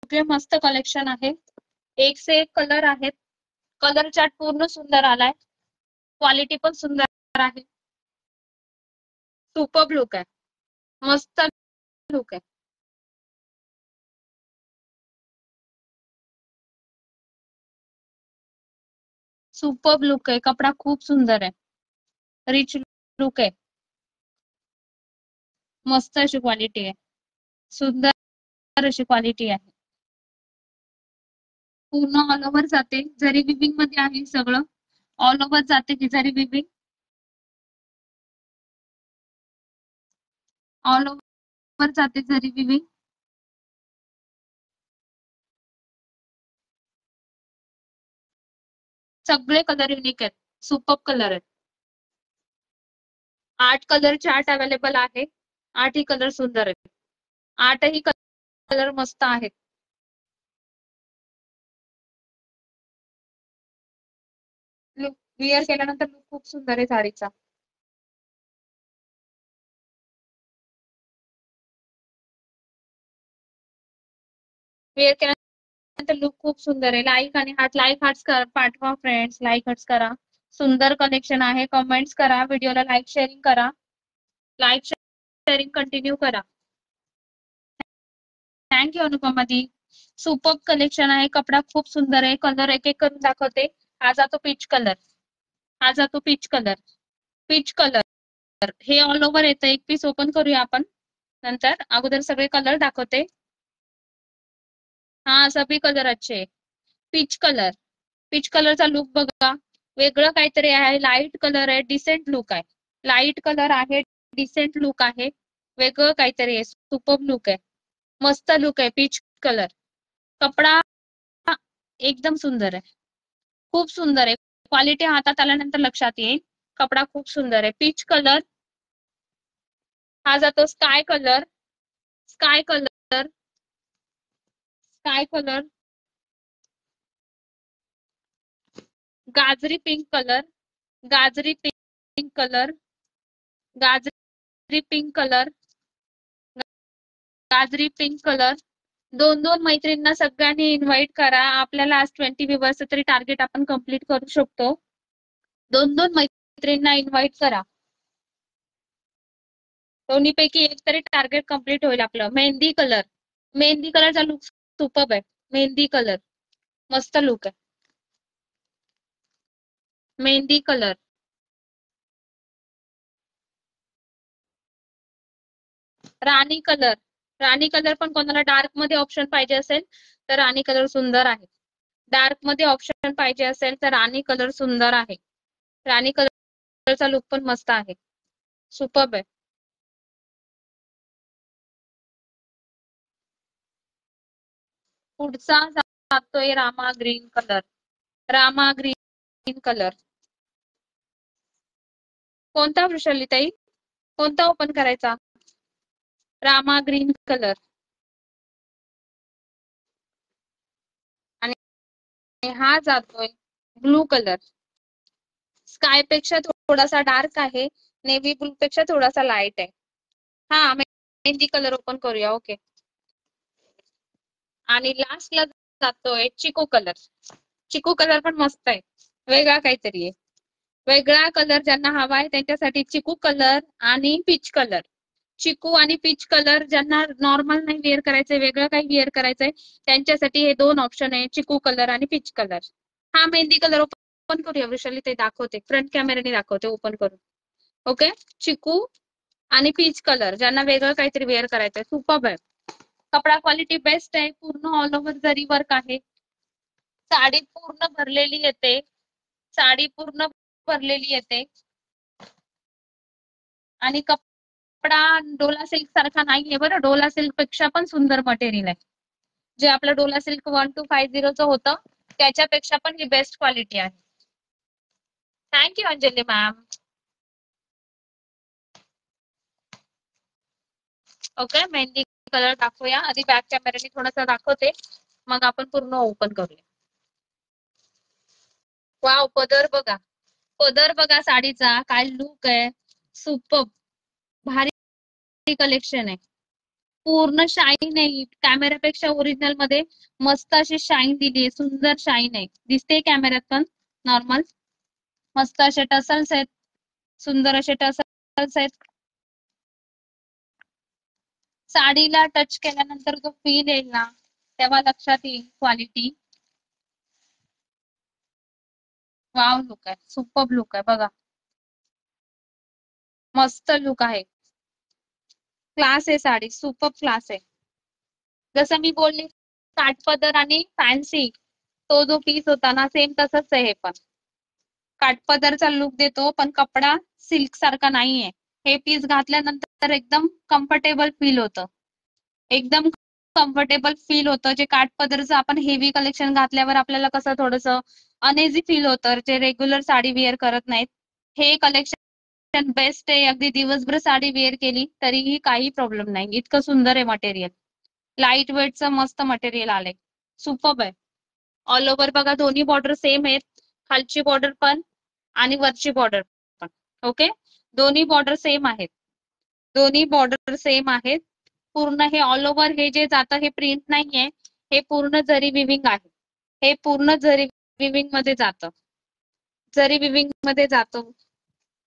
ओके, मस्त कलेक्शन आहे, एक से एक कलर आहेत, कलर चार्ट पूर्ण सुंदर आलाय, क्वालिटी पण सुंदर आहे, सुपर लुक आहे, मस्त लुक आहे। सुपर्ब लुक आहे, कपडा खूप सुंदर आहे, रिच लुक आहे, मस्त अशी क्वालिटी आहे, सुंदर अशी क्वालिटी आहे. पूर्ण ऑल ओव्हर जाते, जरी विविंग मध्ये आहे सगळं, ऑल ओव्हर जाते की जरी विविंग, ऑल ओव्हर जाते जरी विविंग. सगळे कलर युनिक आहेत, सुपर्ब कलर आहेत. 8 कलर चार्ट अवेलेबल आहे, 8ही कलर सुंदर आहेत, 8ही कलर मस्त आहेत. लुक विअर केल्यानंतर लुक खूप सुंदर आहे साडीचा. वेअर केल्यानंतर लुक खूप सुंदर आहे. लाईक आणि हार्ट, लाईक हार्ट्स पाठवा फ्रेंड्स, लाईक हार्ट्स करा. सुंदर कलेक्शन आहे. कमेंट्स करा, व्हिडिओला लाईक शेअरिंग करा, लाईक शेअरिंग कंटिन्यू करा. थँक्यू अनुपमा दी. सुपर्ब कलेक्शन आहे, कपडा खूप सुंदर आहे. कलर एक एक करून दाखवते. हा जातो पीच कलर, हा जातो पीच कलर, पीच कलर हे ऑल ओव्हर येतं. एक पीस ओपन करूया आपण नंतर, अगोदर सगळे कलर दाखवते. हा सभी कलर अच्छे. पीच कलर, पीच कलरचा लुक बघा, वेगळं काहीतरी आहे. लाईट कलर आहे, डिसेंट लुक आहे, लाईट कलर आहे, डिसेंट लुक आहे, वेगळं काहीतरी आहे, सुपर्ब लुक आहे, मस्त लुक आहे. पीच कलर, कपडा एकदम सुंदर आहे, खूप सुंदर आहे. क्वालिटी हातात आल्यानंतर लक्षात येईल. कपडा खूप सुंदर आहे. पीच कलर, हा जातो sky colour, sky colour, sky colour, गाजरी पिंक कलर, गाजरी पिंक कलर, गाजरी पिंक कलर, गाजरी पिंक कलर. दोन दोन मैत्रिणींना सगळ्यांनी इन्व्हाइट करा. आपल्याला आज 20 व्ह्यूअर्स तरी टार्गेट आपण कम्प्लीट करू शकतो. दोन दोन मैत्रिणींना इन्व्हाइट करा, दोन्हीपैकी एक तरी टार्गेट कम्प्लीट होईल आपलं. मेहंदी कलर, मेहंदी कलरचा लुक सुपर्ब आहे. मेहंदी कलर मस्त लुक आहे. मेहंदी कलर, राणी कलर, राणी कलर पण कोणाला डार्क मध्ये ऑप्शन पाहिजे असेल तर राणी कलर सुंदर आहे. डार्क मध्ये ऑप्शन पाहिजे असेल तर राणी कलर सुंदर आहे. राणी कलरचा लुक पण मस्त आहे, सुपर्ब आहे. पुढचा जातोय Rama green colour, Rama green colour. कोणता वृषाली ताई, कोणता ओपन करायचा? Rama green colour. आणि हा जातोय ब्लू कलर, स्काय पेक्षा थोडासा डार्क आहे, नेव्ही ब्लू पेक्षा थोडासा लाईट आहे. हा मेहंदी कलर ओपन करूया. ओके. आणि लास्टला जातोय चिकू कलर, चिकू कलर पण मस्त आहे, वेगळा काहीतरी आहे. वेगळा कलर ज्यांना हवा आहे त्यांच्यासाठी चिकू कलर आणि पीच कलर. चिकू आणि पीच कलर ज्यांना नॉर्मल नाही वेअर करायचंय, वेगळं काही वेअर करायचंय, त्यांच्यासाठी हे दोन ऑप्शन आहे, चिकू कलर आणि पीच कलर. हा मेहंदी कलर ओपन करूया वृषाली ते दाखवते, फ्रंट कॅमेराने दाखवते ओपन करून. ओके. चिकू आणि पीच कलर ज्यांना वेगळं काहीतरी वेअर करायचंय, सुपर्ब आहे. कपडा क्वालिटी बेस्ट आहे, पूर्ण ऑल ओव्हर जरी वर्क आहे. साडी पूर्ण भरलेली येते, साडी पूर्ण भरलेली येते. आणि कपडा डोला सिल्क सारखा नाहीये बरं, डोला सिल्क पेक्षा पण सुंदर मटेरियल आहे. जे आपलं डोला सिल्क 1250 होतं त्याच्यापेक्षा पण ही बेस्ट क्वालिटी आहे. Thank you Anjali ma'am. Okay. Mehndi colour दाखवूया आधी, बॅक कॅमेराने थोडासा दाखवते, मग आपण पूर्ण ओपन करूया. वाव, पदर बघा, पदर बघा साडीचा काय लुक आहे, सुपर्ब, भारी कलेक्शन आहे. पूर्ण शाईन आहे, कॅमेरापेक्षा ओरिजिनल मध्ये मस्त अशी शाईन दिली आहे, सुंदर शाईन आहे, दिसते कॅमेऱ्यात पण नॉर्मल. मस्त असे टसल्स आहेत, सुंदर असे टसल्स आहेत. साडीला टच केल्यानंतर जो फील येईल ना तेव्हा लक्षात येईल क्वालिटी. वाव लुक आहे, सुपर लुक आहे बघा. मस्त लुक आहे. क्लास आहे साडी, सुपर क्लास आहे. जसं मी बोलली काठपदर आणि फॅन्सी, तो जो पीस होता ना सेम तसंच आहे हे पण. काठपदरचा लुक देतो पण कपडा सिल्क सारखा नाहीये. हे पीस घातल्यानंतर एकदम कम्फर्टेबल फील होतं. एकदम कम्फर्टेबल फील होतं. जे काठपदरचं आपण हेवी कलेक्शन घातल्यावर आपल्याला कसं थोडंसं अनइझी फील होतं, जे रेग्युलर साडी वेअर करत नाहीत. हे कलेक्शन बेस्ट आहे. अगदी दिवसभर साडी वेअर केली तरीही काही प्रॉब्लेम नाही. इतकं सुंदर आहे मटेरियल. लाईट वेटचं मस्त मटेरियल आलंय. सुपर्ब आहे. ऑल ओव्हर बघा दोन्ही बॉर्डर सेम आहेत. खालची बॉर्डर पण आणि वरची बॉर्डर पण. ओके, दोन्ही बॉर्डर सेम आहेत. दोन्ही बॉर्डर सेम आहेत. पूर्ण हे ऑल ओव्हर हे जे जातं हे प्रिंट नाहीये, हे पूर्ण जरी विविंग आहे. हे पूर्ण जरी विविंग मध्ये जातं. जरी विविंग मध्ये जातो.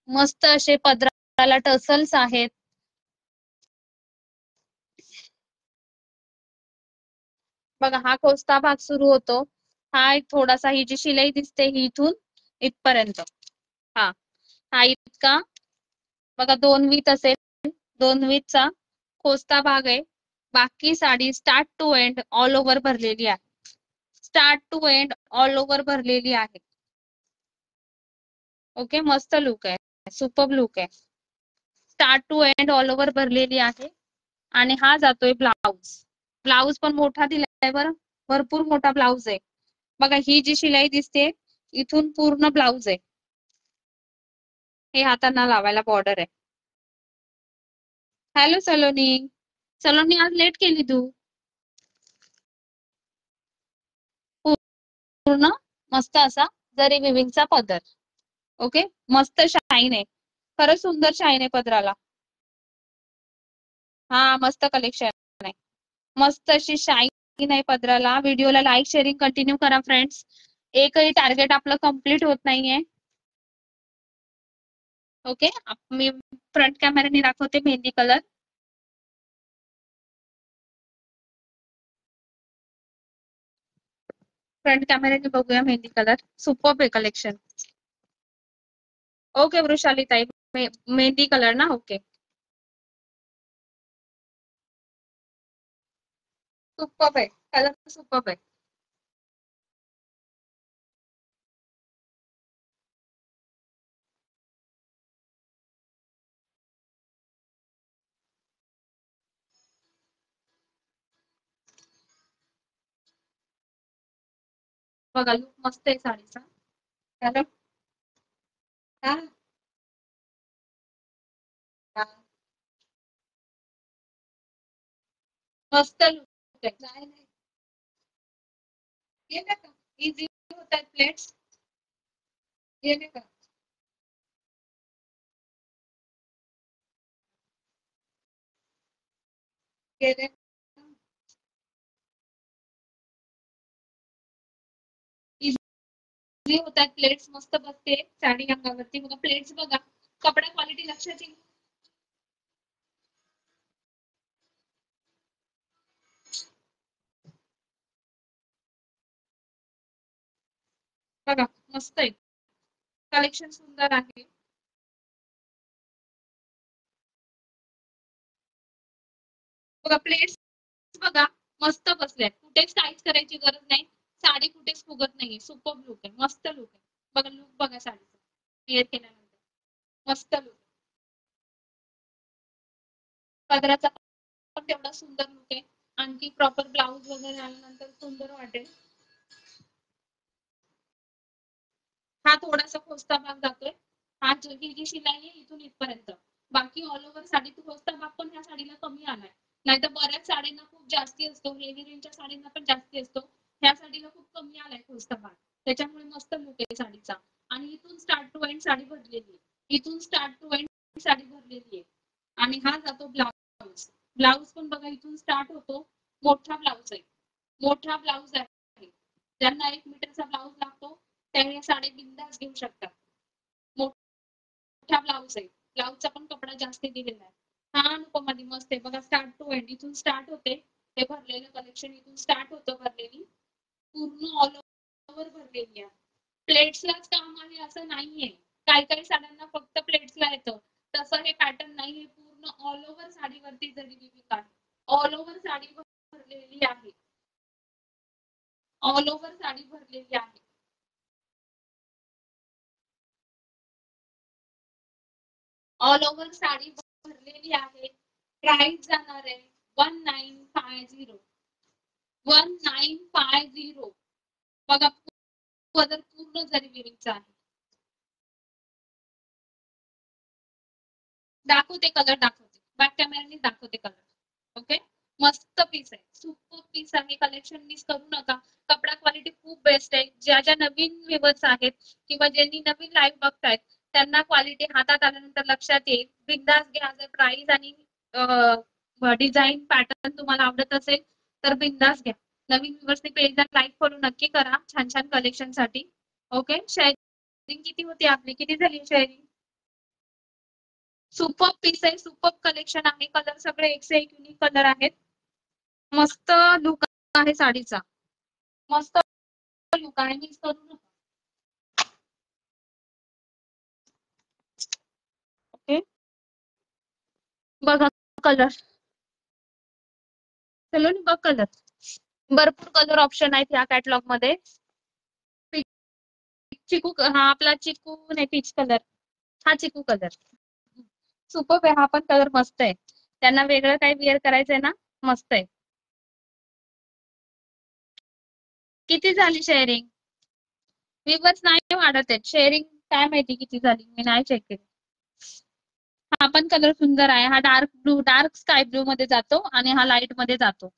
मस्त असे पदराला टसल्स आहेत. बघा हा खोस्ता भाग सुरू होतो. हा एक थोडासा ही जी शिलाई दिसते ही इथून इथपर्यंत. हा हा इतका बघा 2 वीत असेल. 2 वीतचा खोस्ता भाग आहे. बाकी sari start to end all over भरलेली आहे. Start to end all over भरलेली आहे. ओके, मस्त लुक आहे, सुपर लुक आहे. Start to end all over भरलेली आहे. आणि हा जातोय ब्लाउज. ब्लाउज पण मोठा दिलाय बरं, भरपूर मोठा ब्लाउज आहे. बघा ही जी शिलाई दिसते इथून पूर्ण ब्लाउज आहे. हे हातांना लावायला बॉर्डर आहे. हॅलो सलोनी. सलोनी आज लेट केली तू. पूर्ण मस्त असा जरी विविंगचा पदर. ओके, मस्त शाईन आहे. खरंच सुंदर शाईन आहे पदराला. हा मस्त कलेक्शन आहे. मस्त अशी शाईन आहे पदराला. व्हिडिओला लाईक शेअरिंग कंटिन्यू करा फ्रेंड्स. एकही टार्गेट आपलं कम्प्लीट होत नाहीये. ओके, मी फ्रंट कॅमेराने दाखवते मेहंदी कलर. फ्रंट कॅमेराने बघूया मेहंदी कलर. सुपर्ब आहे कलेक्शन. ओके वृषाली ताई, मेहंदी कलर ना. ओके, सुपर्ब आहे कलर, सुपर्ब आहे. बघा लुक मस्त आहे साडीचा. कलर हा, हा, मस्त लुक आहे. नाही नाही, गेले का इझी होतात प्लेट्स. गेले का गेले. इझी होतात प्लेट्स. मस्त बसते साडी अंगावरती. बघा प्लेट्स बघा, कपडा क्वालिटी लक्षात येईल. बघा मस्त आहे, कलेक्शन सुंदर आहे. बघा प्लेट्स बघा मस्त बसल्यात. कुठेच काहीच करायची गरज नाही. साडी कुठेच फुगत नाहीये. सुपर लुक आहे, मस्त लुक आहे. बघा लुक बघा साडीचा क्लिअर केल्यानंतर. मस्त लुक. पदराचा पण तेवढा सुंदर लुक आहे. आणखी प्रॉपर ब्लाऊज वगैरे आल्यानंतर सुंदर वाटेल. हा थोडासा खोचता भाग जातोय. हा ही जी शिलाई आहे इथून इथपर्यंत. बाकी ऑल ओव्हर साडी तो खोचता भाग पण ह्या साडीला कमी आलाय. नाहीतर बऱ्याच साड्यांना खूप जास्ती असतो. हेवी रेंजच्या साडींना पण जास्ती असतो. ह्या साडीला खूप कमी आलाय खोचता भाग. त्याच्यामुळे मस्त लुक आहे साडीचा. आणि इथून स्टार्ट टू एंड साडी भरलेली आहे. इथून स्टार्ट टू एंड साडी भरलेली आहे. आणि हा जातो ब्लाउज. ब्लाउज पण बघा इथून स्टार्ट होतो. मोठा ब्लाउज आहे. मोठा ब्लाउज आहे. ज्यांना 1 मीटरचा ब्लाउज लागतो त्याने साडी बिंदास घेऊ शकतात. मोठा ब्लाउज आहे. ब्लाउजचा पण कपडा जास्त दिलेला आहे. हा अनुपमादी मस्त आहे बघा. स्टार्ट टू एंड इथून स्टार्ट होते. ते भरलेलं कलेक्शन इथून स्टार्ट होतं भरलेली. पूर्ण ऑल ओव्हर भरलेली आहे. प्लेट्सलाच काम आहे असं नाहीये. काही काही साड्यांना फक्त प्लेट्सला येतं, तसं हे पॅटर्न नाही. हे पूर्ण ऑल ओव्हर साडीवरती जरी विविध आहे, ऑल ओव्हर साडी भरलेली आहे, ऑल ओव्हर साडी भरलेली आहे. ऑल ओव्हर साडी भरलेली आहे. प्राइस जाणार आहे 1950. 1950. बघा, पदर पूर्ण जरी विविधचा आहे. दाखवते कलर, दाखवते बॅक कॅमेराने दाखवते कलर. ओके, मस्त पीस आहे, सुपर पीस आहे. कलेक्शन मिस करू नका. कपडा क्वालिटी खूप बेस्ट आहे. ज्या ज्या नवीन व्ह्यूअर्स आहेत किंवा ज्यांनी नवीन लाईव्ह बघतायत त्यांना क्वालिटी हातात आल्यानंतर लक्षात येईल. बिंदास घ्या. जर प्राइस आणि डिझाईन पॅटर्न तुम्हाला आवडत असेल तर बिंदास घ्या. नवीन व्ह्यूअर्सनी पेजला लाईक फॉलो नक्की करा छान छान कलेक्शन साठी. ओके, शेअरिंग किती होती आपली, किती झाली शेअरिंग? सुपर पीस आहे, सुपर कलेक्शन आहे. कलर सगळे एक से एक युनिक कलर आहेत. मस्त लुक आहे साडीचा, मस्त लुक आहे. मिस करू नका. ओके, बघा कलर, चलो बघ कलर. भरपूर कलर ऑप्शन आहेत या कॅटलॉग मध्ये. चिकू, हा आपला चिकू नाही, पीच कलर, हा चिकू कलर. सुपर आहे, हा पण कलर मस्त आहे. त्यांना वेगळं काही विअर करायचंय ना, मस्त आहे. किती झाली शेअरिंग? व्ह्यूअर्स नाही वाढत आहेत. शेअरिंग काय माहिती किती झाली, मी नाही चेक केली. हा पण कलर सुंदर आहे. हा dark blue, dark sky blue मध्ये जातो आणि हा लाईट मध्ये जातो.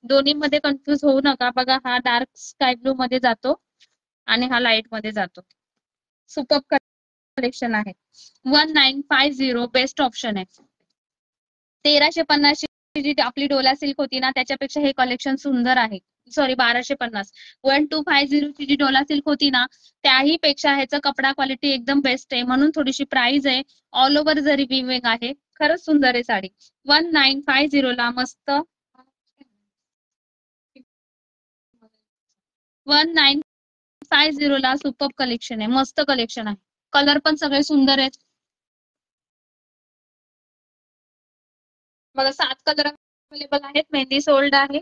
दोन्ही मध्ये कन्फ्युज होऊ नका. बघा, हा डार्क स्काय ब्लू मध्ये जातो आणि हा लाईट मध्ये जातो. सुपर कलेक्शन आहे. 1950 बेस्ट ऑप्शन आहे. 1350 जी आपली डोला सिल्क होती ना, त्याच्यापेक्षा हे कलेक्शन सुंदर आहे. सॉरी, 1250. 1250 ची जी डोला सिल्क होती ना, त्याही पेक्षा ह्याचा कपडा क्वालिटी एकदम बेस्ट आहे, म्हणून थोडीशी प्राइस आहे. ऑल ओव्हर जरी विविंग आहे. खरंच सुंदर आहे साडी. 1950 ला मस्त. 1950 ला सुपर कलेक्शन आहे, मस्त कलेक्शन आहे. कलर पण सगळे सुंदर आहेत. बघा, 7 कलर अवेलेबल आहेत. मेहंदी सोल्ड आहे,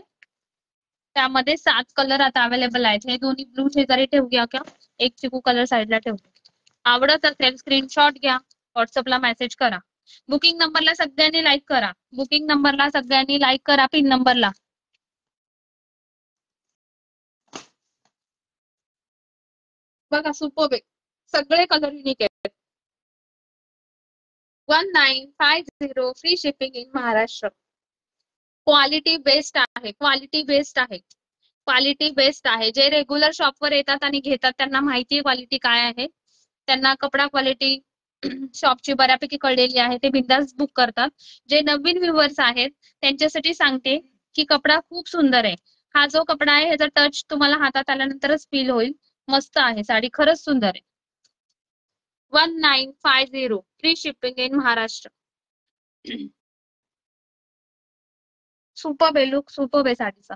त्यामध्ये 7 कलर आता अवेलेबल आहेत. हे दोन्ही ब्लू शेजारी ठेवूया का, एक चिकू कलर साईडला ठेवतो. आवडत असेल स्क्रीनशॉट घ्या, व्हॉट्सअपला मेसेज करा. बुकिंग नंबरला सगळ्यांनी लाईक करा. बुकिंग नंबरला सगळ्यांनी लाईक करा. पिन नंबरला बघा, सुपर आहे. सगळे कलर युनिक आहेत. 1950 free shipping in Maharashtra. Quality best आहे, क्वालिटी बेस्ट आहे, क्वालिटी बेस्ट आहे. जे रेग्युलर शॉपवर येतात आणि घेतात त्यांना माहिती आहे क्वालिटी काय आहे. त्यांना कपडा क्वालिटी शॉपची बऱ्यापैकी कळलेली आहे. ते बिंदास बुक करतात. जे नवीन व्ह्यूअर्स आहेत त्यांच्यासाठी सांगते की कपडा खूप सुंदर आहे. हा जो कपडा आहे ह्याचा टच तुम्हाला हातात आल्यानंतरच फील होईल. मस्त आहे साडी, खरंच सुंदर आहे. 1950 free shipping in Maharashtra. Super आहे, लुक सुपर आहे साडीचा.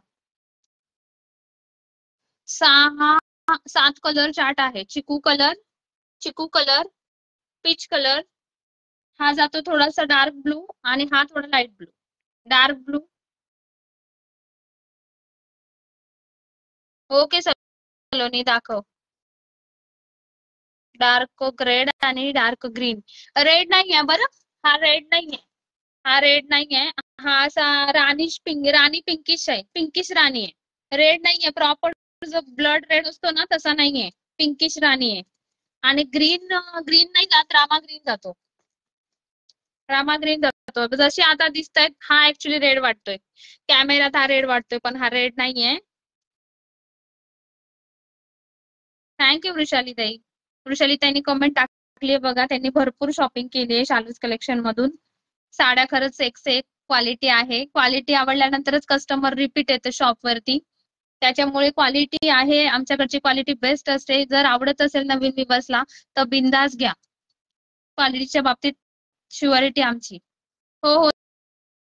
7 कलर चार्ट आहे. चिकू कलर, चिकू कलर, पीच कलर, हा जातो थोडासा डार्क ब्लू आणि हा थोडा light blue. Dark blue. Okay Saloni, दाखव. डार्क रेड आणि डार्क ग्रीन. रेड नाही आहे बरं, हा रेड नाही आहे, हा रेड नाही आहे. हा असा राणीश पिंक, राणी पिंकिश आहे, पिंकिश राणी आहे. रेड नाही आहे प्रॉपर, जो ब्लड रेड असतो ना तसा नाही आहे, पिंकिश राणी आहे. आणि ग्रीन, ग्रीन नाही जात, रामा ग्रीन जातो. रामा ग्रीन जातो. जसे आता दिसतायत, हा ऍक्च्युली रेड वाटतोय कॅमेरात, हा रेड वाटतोय पण हा रेड नाहीये. थँक्यू वृषाली ताई. वृषाली ताईंनी कमेंट टाकली बघा. त्यांनी भरपूर शॉपिंग केली आहे शालूज कलेक्शन मधून. साड्या खरंच एक से एक क्वालिटी आहे. क्वालिटी आवडल्यानंतरच कस्टमर रिपीट येते शॉप वरती. त्याच्यामुळे क्वालिटी आहे, आमच्याकडची क्वालिटी बेस्ट असते. जर आवडत असेल नवीन व्ह्यूअर्सला तर बिंदास घ्या. क्वालिटीच्या बाबतीत शुअरिटी आमची. हो हो,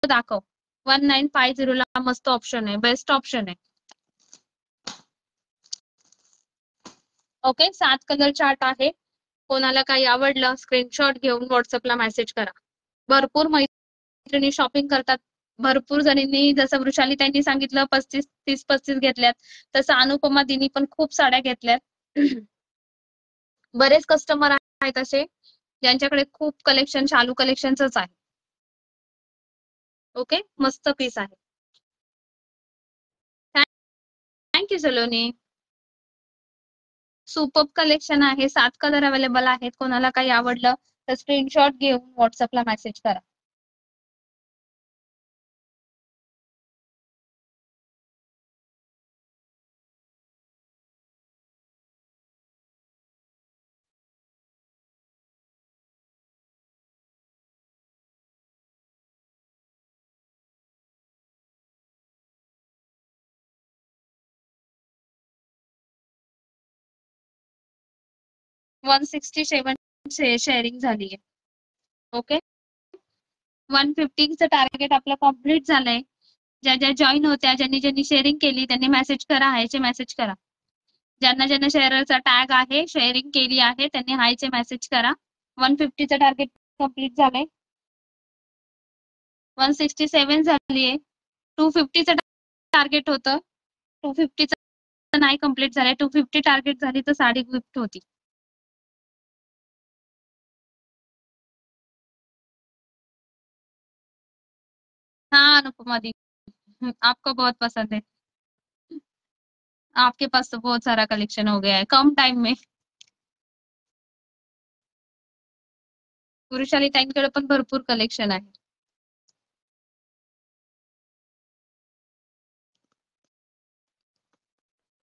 दाखव. 1950 ला मस्त ऑप्शन आहे, बेस्ट ऑप्शन आहे. ओके, 7 कलर चार्ट आहे. कोणाला काही आवडलं स्क्रीनशॉट घेऊन व्हॉट्सअपला मेसेज करा. भरपूर मैत्रिणी शॉपिंग करतात. भरपूर जणींनी जसं वृषाली त्यांनी सांगितलं 30-35 घेतल्यात, तसं अनुपमा दिनी पण खूप साड्या घेतल्यात. बरेच कस्टमर आहेत असे ज्यांच्याकडे खूप कलेक्शन चालू कलेक्शनच आहे. ओके, मस्त पीस आहे. थँक्यू सलोनी. सुपर कलेक्शन आहे. 7 कलर अवेलेबल आहेत. कोणाला काही आवडलं तर स्क्रीनशॉट घेऊन व्हॉट्सअपला मेसेज करा. शेअरिंग झालीये. ओके, 150चं टार्गेट आपलं कम्प्लीट झालंय. ज्या ज्या जॉईन होत्या, ज्यांनी शेअरिंग केली त्यांनी मेसेज करा, हायचे मेसेज करा. ज्यांना शेअरचा टॅग आहे, शेअरिंग केली आहे, त्यांनी हायचे मेसेज करा. 150चं टार्गेट कम्प्लीट झालंय. 167 झालीये. 250चं टार्गेट होतं. 250चं नाही कम्प्लीट झालंय. 250 टार्गेट झाली तर साडी गिफ्ट होती. हाँ अनुपमा दी, आपको बहुत पसंद है. आपके पास तो बहुत सारा कलेक्शन हो गया है कम टाइम में. वृषाली ताईंकडे पण भरपूर कलेक्शन आहे.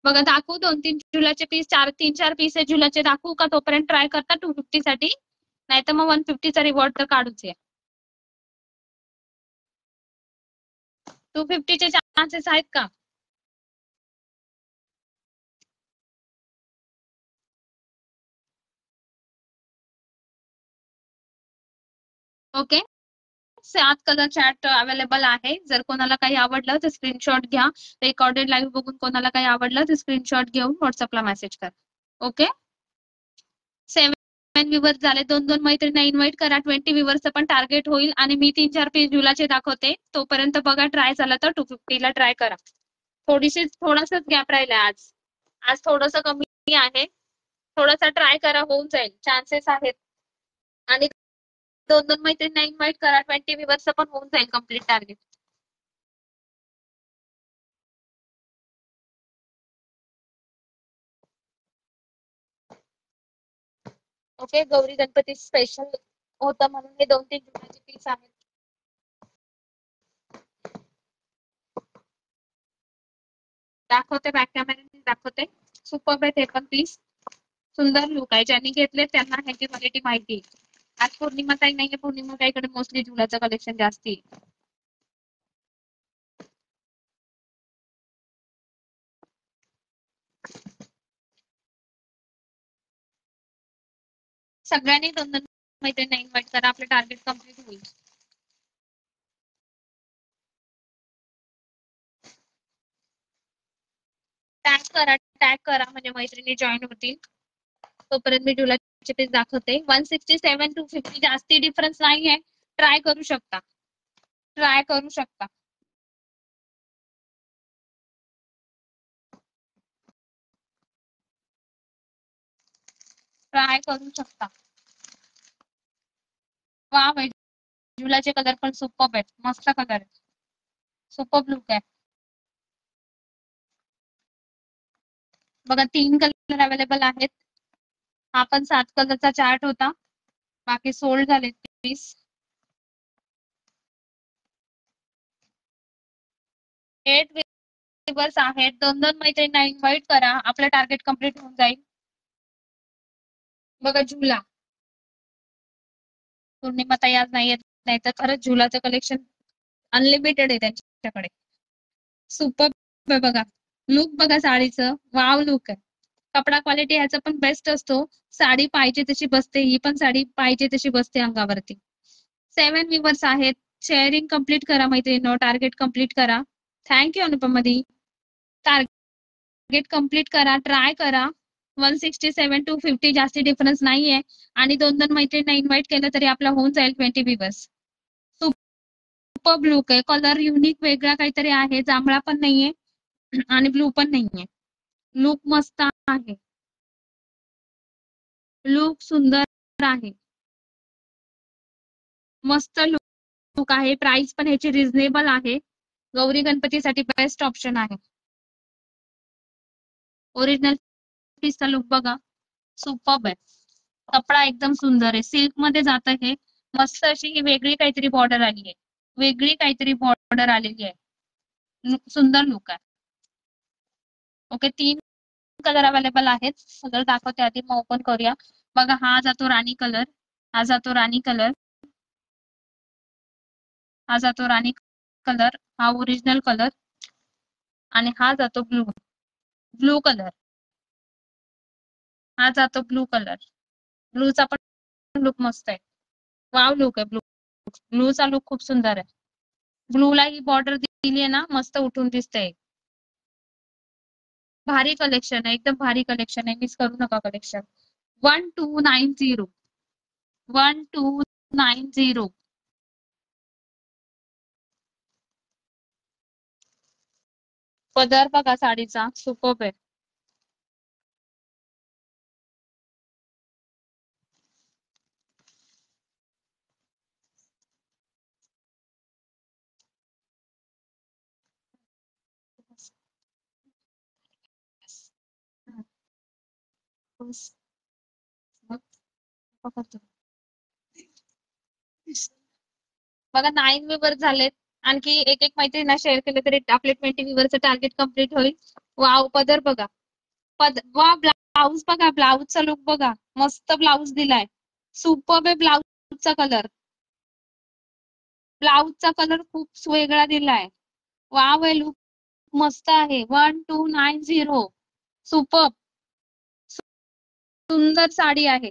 बघा दाखवू 2-3 झुलाचे पीस, 3-4 पीस आहे झुलाचे, दाखवू का? तोपर्यंत ट्राय करता 250 साठी, नाहीतर मग 150चा रिवॉर्ड तर काढूच आहे. 250चे चान्सेस आहेत का? ओके, 7 कलर चार्ट अवेलेबल आहे. जर कोणाला काही आवडलं तर स्क्रीनशॉट घ्या. रेकॉर्डेड लाईव्ह बघून कोणाला काही आवडलं तर स्क्रीनशॉट घेऊन व्हॉट्सअपला मेसेज करा. ओके, 7 व्ह्यूवर्स झाले. 2-2 मैत्रिणींना इन्व्हाइट करा. 20 व्ह्यूवर्सचं पण टार्गेट होईल. आणि मी 3-4 पीस झुलाचे दाखवते. तोपर्यंत बघा, ट्राय झाला तर 250ला ट्राय करा. थोडासाच गॅप राहिला आज. आज थोडंसं कमी आहे. थोडासा ट्राय करा, होऊन जाईल, चान्सेस आहेत. आणि 2-2 मैत्रिणींना इन्व्हाइट करा. 20 व्ह्यूवर्सचं पण होऊन जाईल complete target. Okay, Gauri Ganpati special होतं म्हणून हे 2-3 झुलाचे पीस आहेत. दाखवते, बॅक कॅमेरा दाखवते. सुपर आहे हे पण पीस. सुंदर लुक आहे. ज्यांनी घेतले त्यांना ह्याची क्वालिटी माहिती. आज पौर्णिमा ताई नाहीये. पौर्णिमा ताईकडे मोस्टली झुलाचं कलेक्शन जास्ती. सगळ्यांनी 2-2 मैत्रिणींना इन्व्हाइट करा. आपलं टार्गेट कम्प्लीट होईल. टॅग करा म्हणजे मैत्रिणी जॉईन होतील. तोपर्यंत मी झुलाचे पीस दाखवते. 167 250 जास्ती डिफरन्स नाहीये. ट्राय करू शकता. ट्राय करू शकता. ट्राय करू शकता. वा बाई, झुलाचे कलर पण सुपर आहेत. मस्त कलर आहे. सुपर लुक आहे. बघा 3 कलर अवेलेबल आहेत. हा पण 7 कलरचा चार्ट होता. बाकी सोल्ड झाले पीस. 8 व्ह्यूवर्स आहेत. 2-2 मैत्रिणींना इन्व्हाइट करा. आपलं टार्गेट कम्प्लीट होऊन जाईल. बघा झुला. पौर्णिमा ताई आज नाही येत, नाही तर खरंच झुलाचं कलेक्शन अनलिमिटेड आहे त्यांच्याकडे. सुपर आहे. बघा लुक, बघा साडीचं, वाव लुक आहे. कपडा क्वालिटी ह्याचा पण बेस्ट असतो. साडी पाहिजे तशी बसते. ही पण साडी पाहिजे तशी बसते अंगावरती. 7 व्ह्यूवर्स आहेत. शेअरिंग कम्प्लीट करा मैत्रिणींनो. टार्गेट कम्प्लीट करा. थँक्यू अनुपमा दी. टार्गेट कम्प्लीट करा. ट्राय करा. 167 to 50 जास्ती डिफरन्स नाहीये आणि 2 मैत्रिणींना इन्व्हाइट केलं तरी आपला होऊन जाईल 20 व्ह्यूअर्स. सुपर लुक आहे, कलर युनिक वेगळा काहीतरी आहे, जांभळा पण नाहीये आणि ब्लू पण नाहीये. लुक मस्त आहे, लुक सुंदर आहे, मस्त लुक आहे. प्राइस पण ह्याची रिझनेबल आहे. गौरी गणपतीसाठी बेस्ट ऑप्शन आहे. ओरिजिनल पीसचा लुक बघा, सुपर्ब आहे. कपडा एकदम सुंदर आहे, सिल्क मध्ये जात हे. मस्त अशी ही वेगळी काहीतरी बॉर्डर आली आहे, वेगळी काहीतरी बॉर्डर आलेली आहे. सुंदर लुक आहे. ओके, 3 कलर अवेलेबल आहेत. सगळं दाखवते आधी, मग ओपन करूया. बघा, हा जातो राणी कलर, हा जातो राणी कलर, हा जातो राणी कलर, हा ओरिजिनल कलर आणि हा जातो ब्लू, ब्लू कलर, हा जातो ब्लू कलर. ब्लूचा पण लुक मस्त आहे, वाव लुक आहे. ब्लूचा लुक खूप सुंदर आहे. ब्लूला ही बॉर्डर दिली आहे ना, मस्त उठून दिसते. भारी कलेक्शन आहे, एकदम भारी कलेक्शन आहे, मिस करू नका कलेक्शन. 1290, 1290. पदर बघा साडीचा, सुपर्ब आहे. बघा 9 व्ह्यूअर्स झालेत. आणखी एक मैत्रिणींना शेअर केलं तरी आपले 20 व्ह्यूअरचं टार्गेट कम्प्लीट होईल. वाव, पदर बघा, वा, ब्लाऊज बघा, ब्लाऊजचा लुक बघा, मस्त ब्लाऊज दिलाय. सुपर्ब आहे ब्लाऊजचा कलर, ब्लाऊजचा कलर खूप वेगळा दिलाय. वाव आहे, लुक मस्त आहे. 1290, सुपर्ब, सुंदर साडी आहे.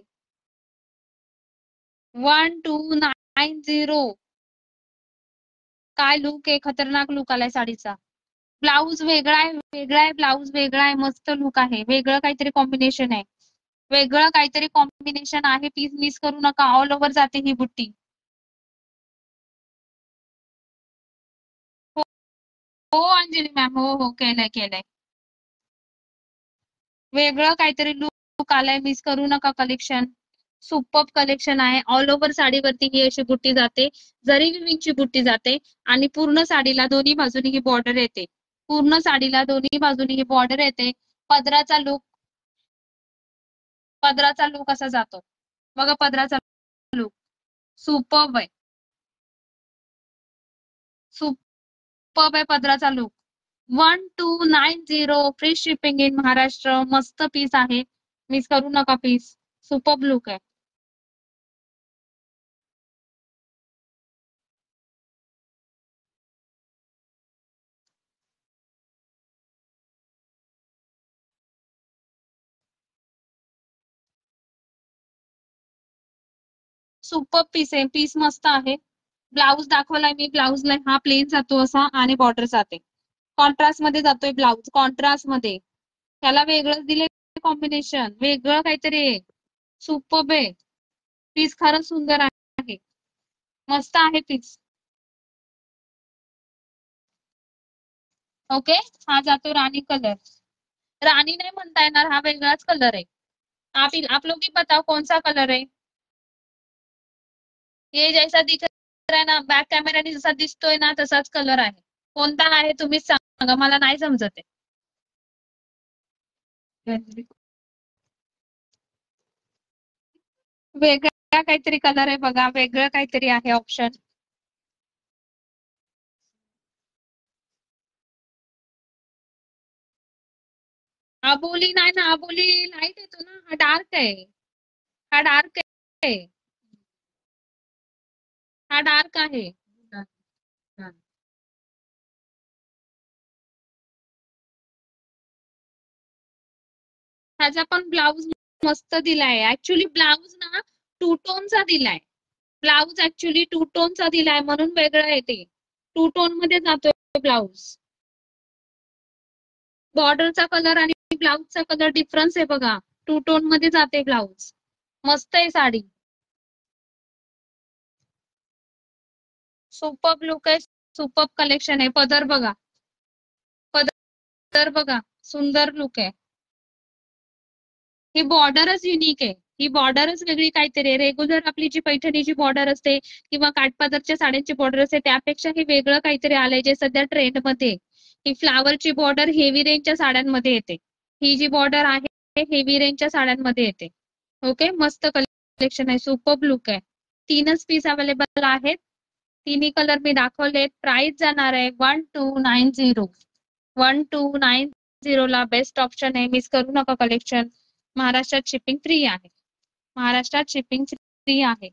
1290. काय लुक आहे, खतरनाक लुक आलाय साडीचा. ब्लाऊज वेगळा आहे, वेगळा आहे, ब्लाऊज वेगळा आहे, मस्त लुक आहे. वेगळं काहीतरी कॉम्बिनेशन आहे, वेगळं काहीतरी कॉम्बिनेशन आहे. प्लीज मिस करू नका, ऑल ओव्हर जाते ही बुट्टी. हो हो अंजली मॅम, हो हो, केलंय केलंय. वेगळं काहीतरी लुक आलाय, मिस करू नका कलेक्शन. सुपर्ब कलेक्शन आहे. ऑल ओव्हर साडीवरती ही अशी बुट्टी जाते, जरी विविंगची बुट्टी जाते आणि पूर्ण साडीला दोन्ही बाजूनी ही बॉर्डर येते. पूर्ण साडीला दोन्ही बाजूनी ही बॉर्डर येते. पदराचा लुक, पदराचा लुक असा जातो बघा, पदराचा लुक सुपर्ब आहे, सुपर्ब आहे पदराचा look. 1290, free shipping in Maharashtra. मस्त पीस आहे, मिस करू नका पीस. सुपर्ब लुक आहे. सुपर्ब पीस आहे, पीस मस्त आहे. ब्लाऊज दाखवलाय मी, ब्लाऊजला हा प्लेन जातो असा आणि बॉर्डर जाते. कॉन्ट्रास्ट मध्ये जातोय ब्लाऊज, कॉन्ट्रास्ट मध्ये. त्याला वेगळंच दिले कॉम्बिनेशन, वेगळं काहीतरी आहे. सुपर्ब आहे पीस, खरंच सुंदर आहे, मस्त आहे पीस. ओके, हा जातो रानी कलर. रानी नहीं म्हणता येणार, हा वेगळाच कलर आहे. आप लोग ही बताओ कौन सा कलर है ये. जैसा दिख रहा है ना, बॅक कॅमेराने जसा दिसतोय ना, तसाच कलर आहे. कोणता आहे तुम्हीच सांगा, मला नाही समजत आहे. वेगळा काहीतरी कलर आहे बघा, वेगळं काहीतरी आहे ऑप्शन. आबोली नाही ना, आबोली लाईट येतो ना, हा डार्क आहे, हा डार्क आहे, हा डार्क आहे. ह्याचा पण ब्लाऊज मस्त दिलाय. ऍक्च्युली ब्लाऊज ना 2 टोनचा दिलाय, ब्लाऊज ऍक्च्युली 2 टोनचा दिलाय म्हणून वेगळं येते. 2 टोन मध्ये जातोय ब्लाऊज. बॉर्डरचा कलर आणि ब्लाऊजचा कलर डिफरन्स आहे बघा. टू टोन मध्ये जाते ब्लाउज. मस्त आहे साडी. सुपर्ब लुक आहे. सुपर्ब कलेक्शन आहे. पदर बघा. पदर बघा. सुंदर लुक आहे. ही बॉर्डरच युनिक आहे. ही बॉर्डरच वेगळी काहीतरी आहे. रेग्युलर आपली जी पैठणीची बॉर्डर असते किंवा काठपदरच्या साड्यांची बॉर्डर असते त्यापेक्षा हे वेगळं काहीतरी आलंय जे सध्या ट्रेंड मध्ये. ही फ्लावरची बॉर्डर हेवी रेंजच्या साड्यांमध्ये येते. ही जी बॉर्डर आहे हेवी रेंजच्या साड्यांमध्ये येते. ओके, मस्त कलेक्शन आहे. सुपर्ब लुक आहे. 3च पीस अवेलेबल आहेत. तिन्ही कलर मी दाखवले. प्राइस जाणार आहे 1290. 1290 ला बेस्ट ऑप्शन आहे. मिस करू नका कलेक्शन. महाराष्ट्रात शिपिंग फ्री आहे. महाराष्ट्रात शिपिंग फ्री आहे.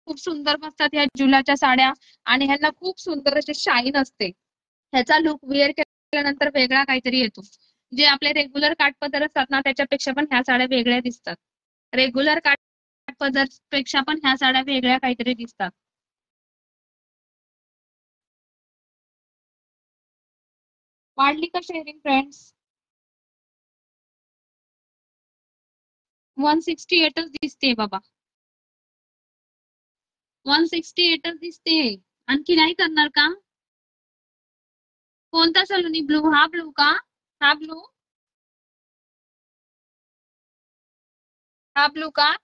खूप सुंदर बसतात ह्या जुलाच्या साड्या आणि ह्यांना खूप सुंदर अशी शाईन असते. ह्याचा लुक वेअर केल्यानंतर वेगळा काहीतरी येतो. जे आपले रेग्युलर काठपदर असतात ना त्याच्यापेक्षा पण ह्या साड्या वेगळ्या दिसतात. रेग्युलर काठपदर पेक्षा पण ह्या साड्या वेगळ्या काहीतरी दिसतात. वाढली का शेअरिंग फ्रेंड्स? 168च दिसते बाबा. 168च दिसते. आणखी नाही करणार का? कोणता सलोनी ब्लू? हा ब्लू का? हा ब्लू? हा ब्लू का?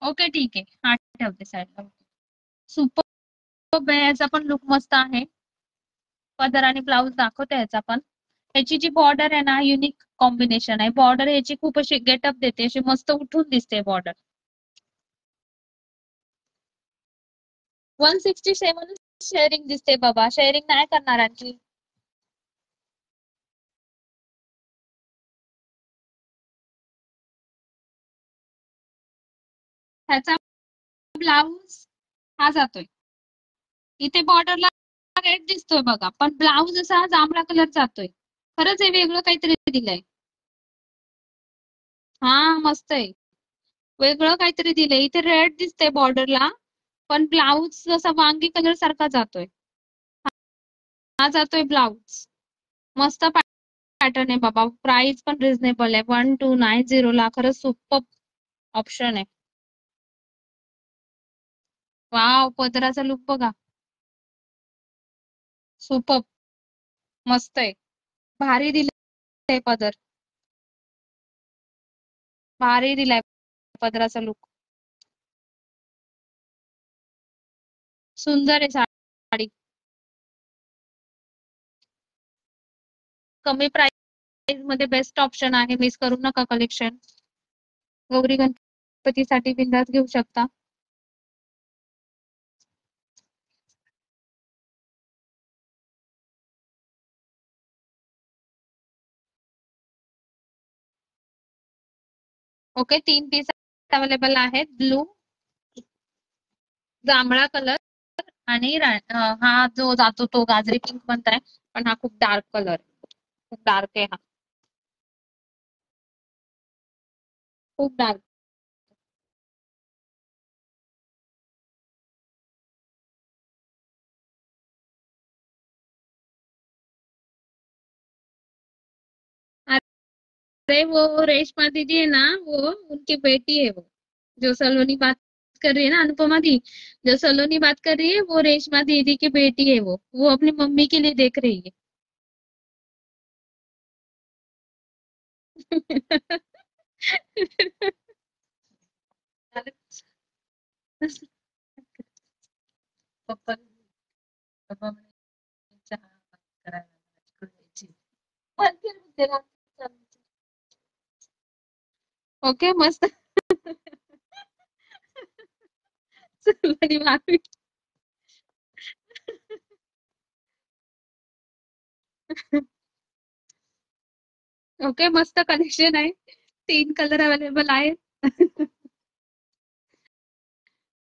ओके ठीक आहे. हा ठेवते साईडला. सुपर याचा पण लुक मस्त आहे. पदर आणि ब्लाऊज दाखवते याचा पण. याची जी बॉर्डर आहे ना युनिक कॉम्बिनेशन आहे. बॉर्डर याची खूप अशी गेटअप देते. अशी मस्त उठून दिसते बॉर्डर. 167 शेअरिंग दिसते बाबा. शेअरिंग नाही करणार आणखी. ह्याचा ब्लाऊज हा जातोय. इथे बॉर्डरला रेड दिसतोय बघा पण ब्लाऊज असा जांभळा कलर जातोय. खरंच हे वेगळं काहीतरी दिलंय. हा मस्त आहे. वेगळं काहीतरी दिलंय. इथे रेड दिसतंय बॉर्डरला पण ब्लाऊज जसा वांगी कलर सारखा जातोय. हा जातोय ब्लाऊज. मस्त पॅटर्न आहे बाबा. प्राइस पण रिझनेबल आहे. 1290 ला. खरंच सुपर ऑप्शन आहे. वाव, पदराचा लुक बघा. सुपर मस्त आहे. भारी दिलाय पदर. भारी दिलाय पदराचा लुक. सुंदर आहे साडी. कमी प्राइस मध्ये बेस्ट ऑप्शन आहे. मिस करू नका कलेक्शन. गौरी गणपतीसाठी बिंदास घेऊ शकता. ओके, 3 पीस अवेलेबल आहेत. ब्लू, जांभळा कलर आणि हा जो जातो तो गाजरी पिंक म्हणताय पण हा खूप डार्क कलर. खूप डार्क आहे हा. खूप डार्क. अरे वो रेशमा दीदी है ना, वो उनकी बेटी है वो, जो सलोनी बात कर रही है ना, अनुपमा दी जो सलोनी बात कर रही है वो रेशमा दीदी की बेटी है। वो अपनी मम्मी के लिए देख रही है। पप्पा पप्पा म्हणे चहा करायला द्यायची. ओके मस्त. सलोनी मामी. ओके, मस्त कलेक्शन आहे. 3 कलर अवेलेबल आहेत.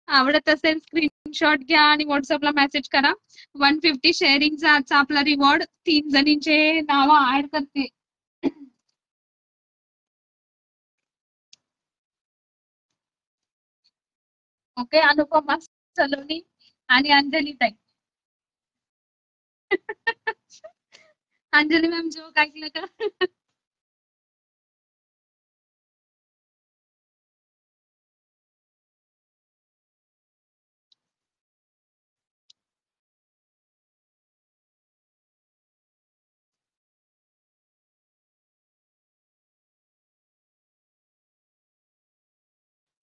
आवडत असेल स्क्रीनशॉट घ्या आणि व्हॉट्सअपला मेसेज करा. 150 शेअरिंगचा आजचा आपला रिवॉर्ड. 3 जणींचे नाव ऍड करते. ओके, अनुपमा, सलोनी आणि अंजली ताई. अंजली मॅम जोक ऐकलं का?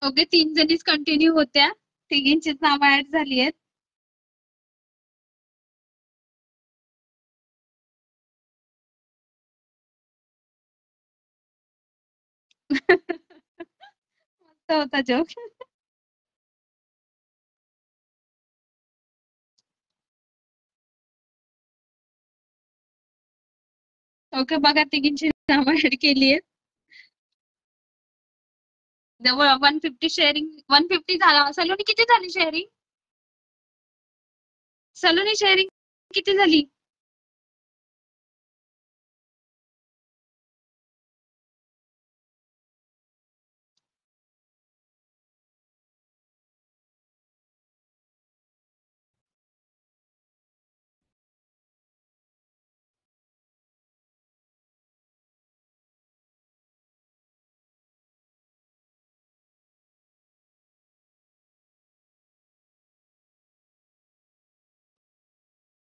ओके, 3 जणीच कंटिन्यू होत्या. तिघींचीच नावं ऍड झाली आहेत. मस्त होता जोक. ओके, बघा तिघींची नावं ऍड केली आहेत. 150 शेअरिंग, 150 झाला. सलोनी किती झाली शेअरिंग? सलोनी शेअरिंग किती झाली?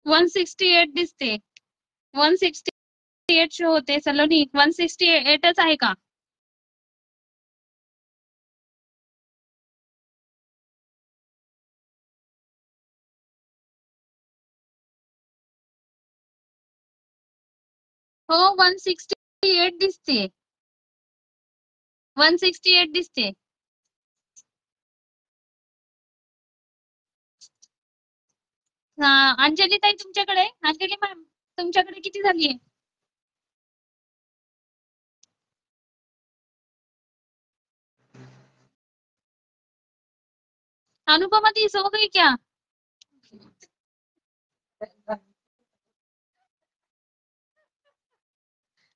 वन 168 दिसते. 168 शो होते. सलोनी 168च आहे का? हो, 168 दिसते. 168 दिसते. अंजली ताई तुमच्याकडे, अंजली मॅम तुमच्याकडे किती झाली आहे? अनुपमा दी सो गई क्या?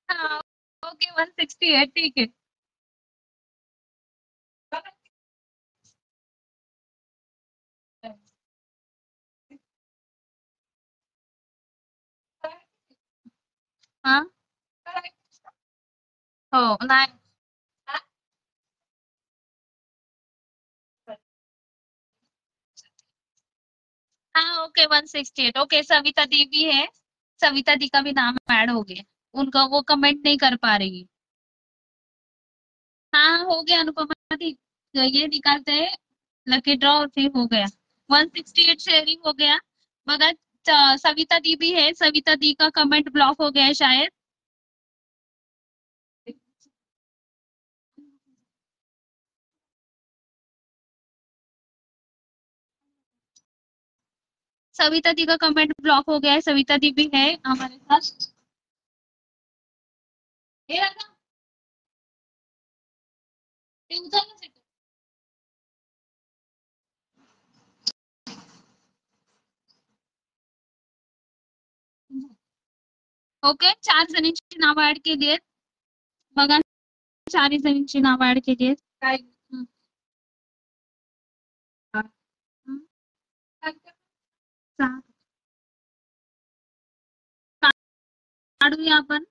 हाँ, ओके, 168 ठीक है. हाँ, हो नाही. हाँ, ओके, 168. ओके, सविता दी भी है. सविता दी का भी नाम ऐड हो गया. उनका वो कमेंट नहीं कर पा रही. हाँ, हो गया अनुपमा दी. ये निकालते हैं लकी ड्रॉ और फिर हो गया. 168 शेयरिंग हो गया. बघा, सविता दी भी है. सविता दी का कमेंट ब्लॉक हो गया है शायद. सविता दी का कमेंट ब्लॉक हो गया है. सविता दी भी है हमारे साथ. हे रहा, ते उचललं सेकंड. ओके, 4 जणींची नावं ऍड केली आहेत. बघा, 4 जणींची नावं ऍड केली आहेत. काय? काढूया आपण.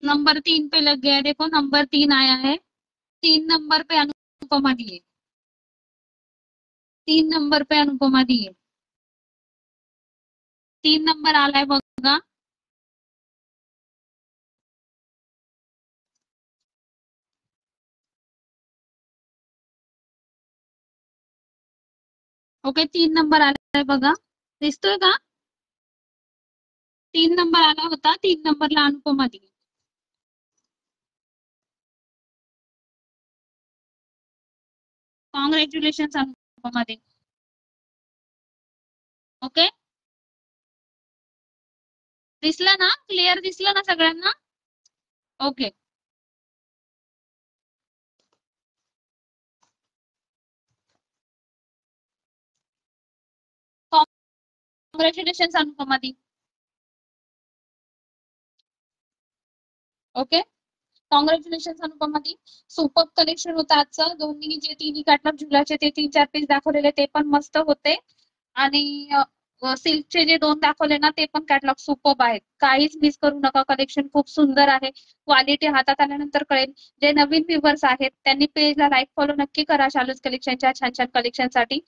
नंबर 3 पे लग गया है. देखो, नंबर 3 आया है. 3 नंबर पे अनुपमा दी है. 3 नंबर पे अनुपमा दी है. 3 नंबर आलाय बघा. ओके, 3 नंबर आलाय बघा. दिसतोय का? 3 नंबर आला होता. 3 नंबरला अनुपमा दी. कॉंग्रॅच्युलेशन अनुपमा दी. ओके, दिसलं ना? क्लिअर दिसलं ना सगळ्यांना? ओके. कॉंग्रॅच्युलेशन अनुपमा दी. ओके, कॉंग्रॅच्युलेशन अनुपमा दी. सुपर कलेक्शन होतं आजचं. दोन्ही जे तिन्ही कॅटलॉग झुलाचे ते 3-4 पीस दाखवलेले ते पण मस्त होते. आणि सिल्कचे जे 2 दाखवले ना ते पण कॅटलॉग सुपर्ब आहेत. काहीच मिस करू नका. कलेक्शन खूप सुंदर आहे. क्वालिटी हातात आल्यानंतर कळेल. जे नवीन व्ह्यूअर्स आहेत त्यांनी पेजला लाईक फॉलो नक्की करा शालूज कलेक्शनच्या छान छान कलेक्शनसाठी.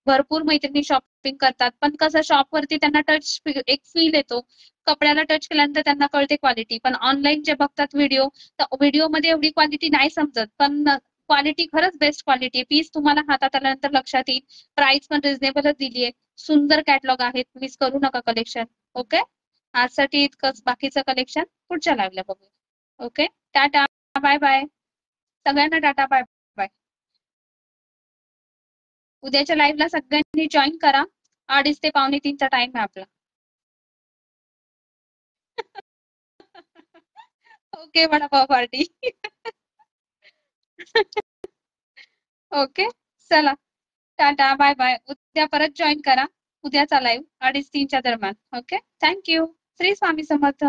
भरपूर मैत्रिणी शॉपिंग करतात पण कसं शॉपवरती त्यांना टच एक फील येतो. कपड्याला टच केल्यानंतर त्यांना कळते क्वालिटी. पण ऑनलाईन जे बघतात व्हिडिओ तर व्हिडिओमध्ये एवढी क्वालिटी नाही समजत. पण क्वालिटी खरंच बेस्ट क्वालिटी आहे. पीस तुम्हाला हातात आल्यानंतर लक्षात येईल. प्राइस पण रिझनेबलच दिली आहे. सुंदर कॅटलॉग आहेत. मिस करू नका कलेक्शन. ओके, आजसाठी इतकंच. बाकीचं कलेक्शन पुढच्या लाईव्हला बघूया. ओके, टाटा बाय बाय सगळ्यांना. Tata bye bye. उद्याच्या लाईव्हला सगळ्यांनी जॉईन करा. 2:30 ते 2:45चा टाइम आहे आपला. Okay, vada pav party. ओके, चला टाटा बाय बाय. उद्या परत जॉईन करा. उद्याचा लाईव्ह 2:30-3च्या दरम्यान. Okay, thank you. श्री स्वामी समर्थ.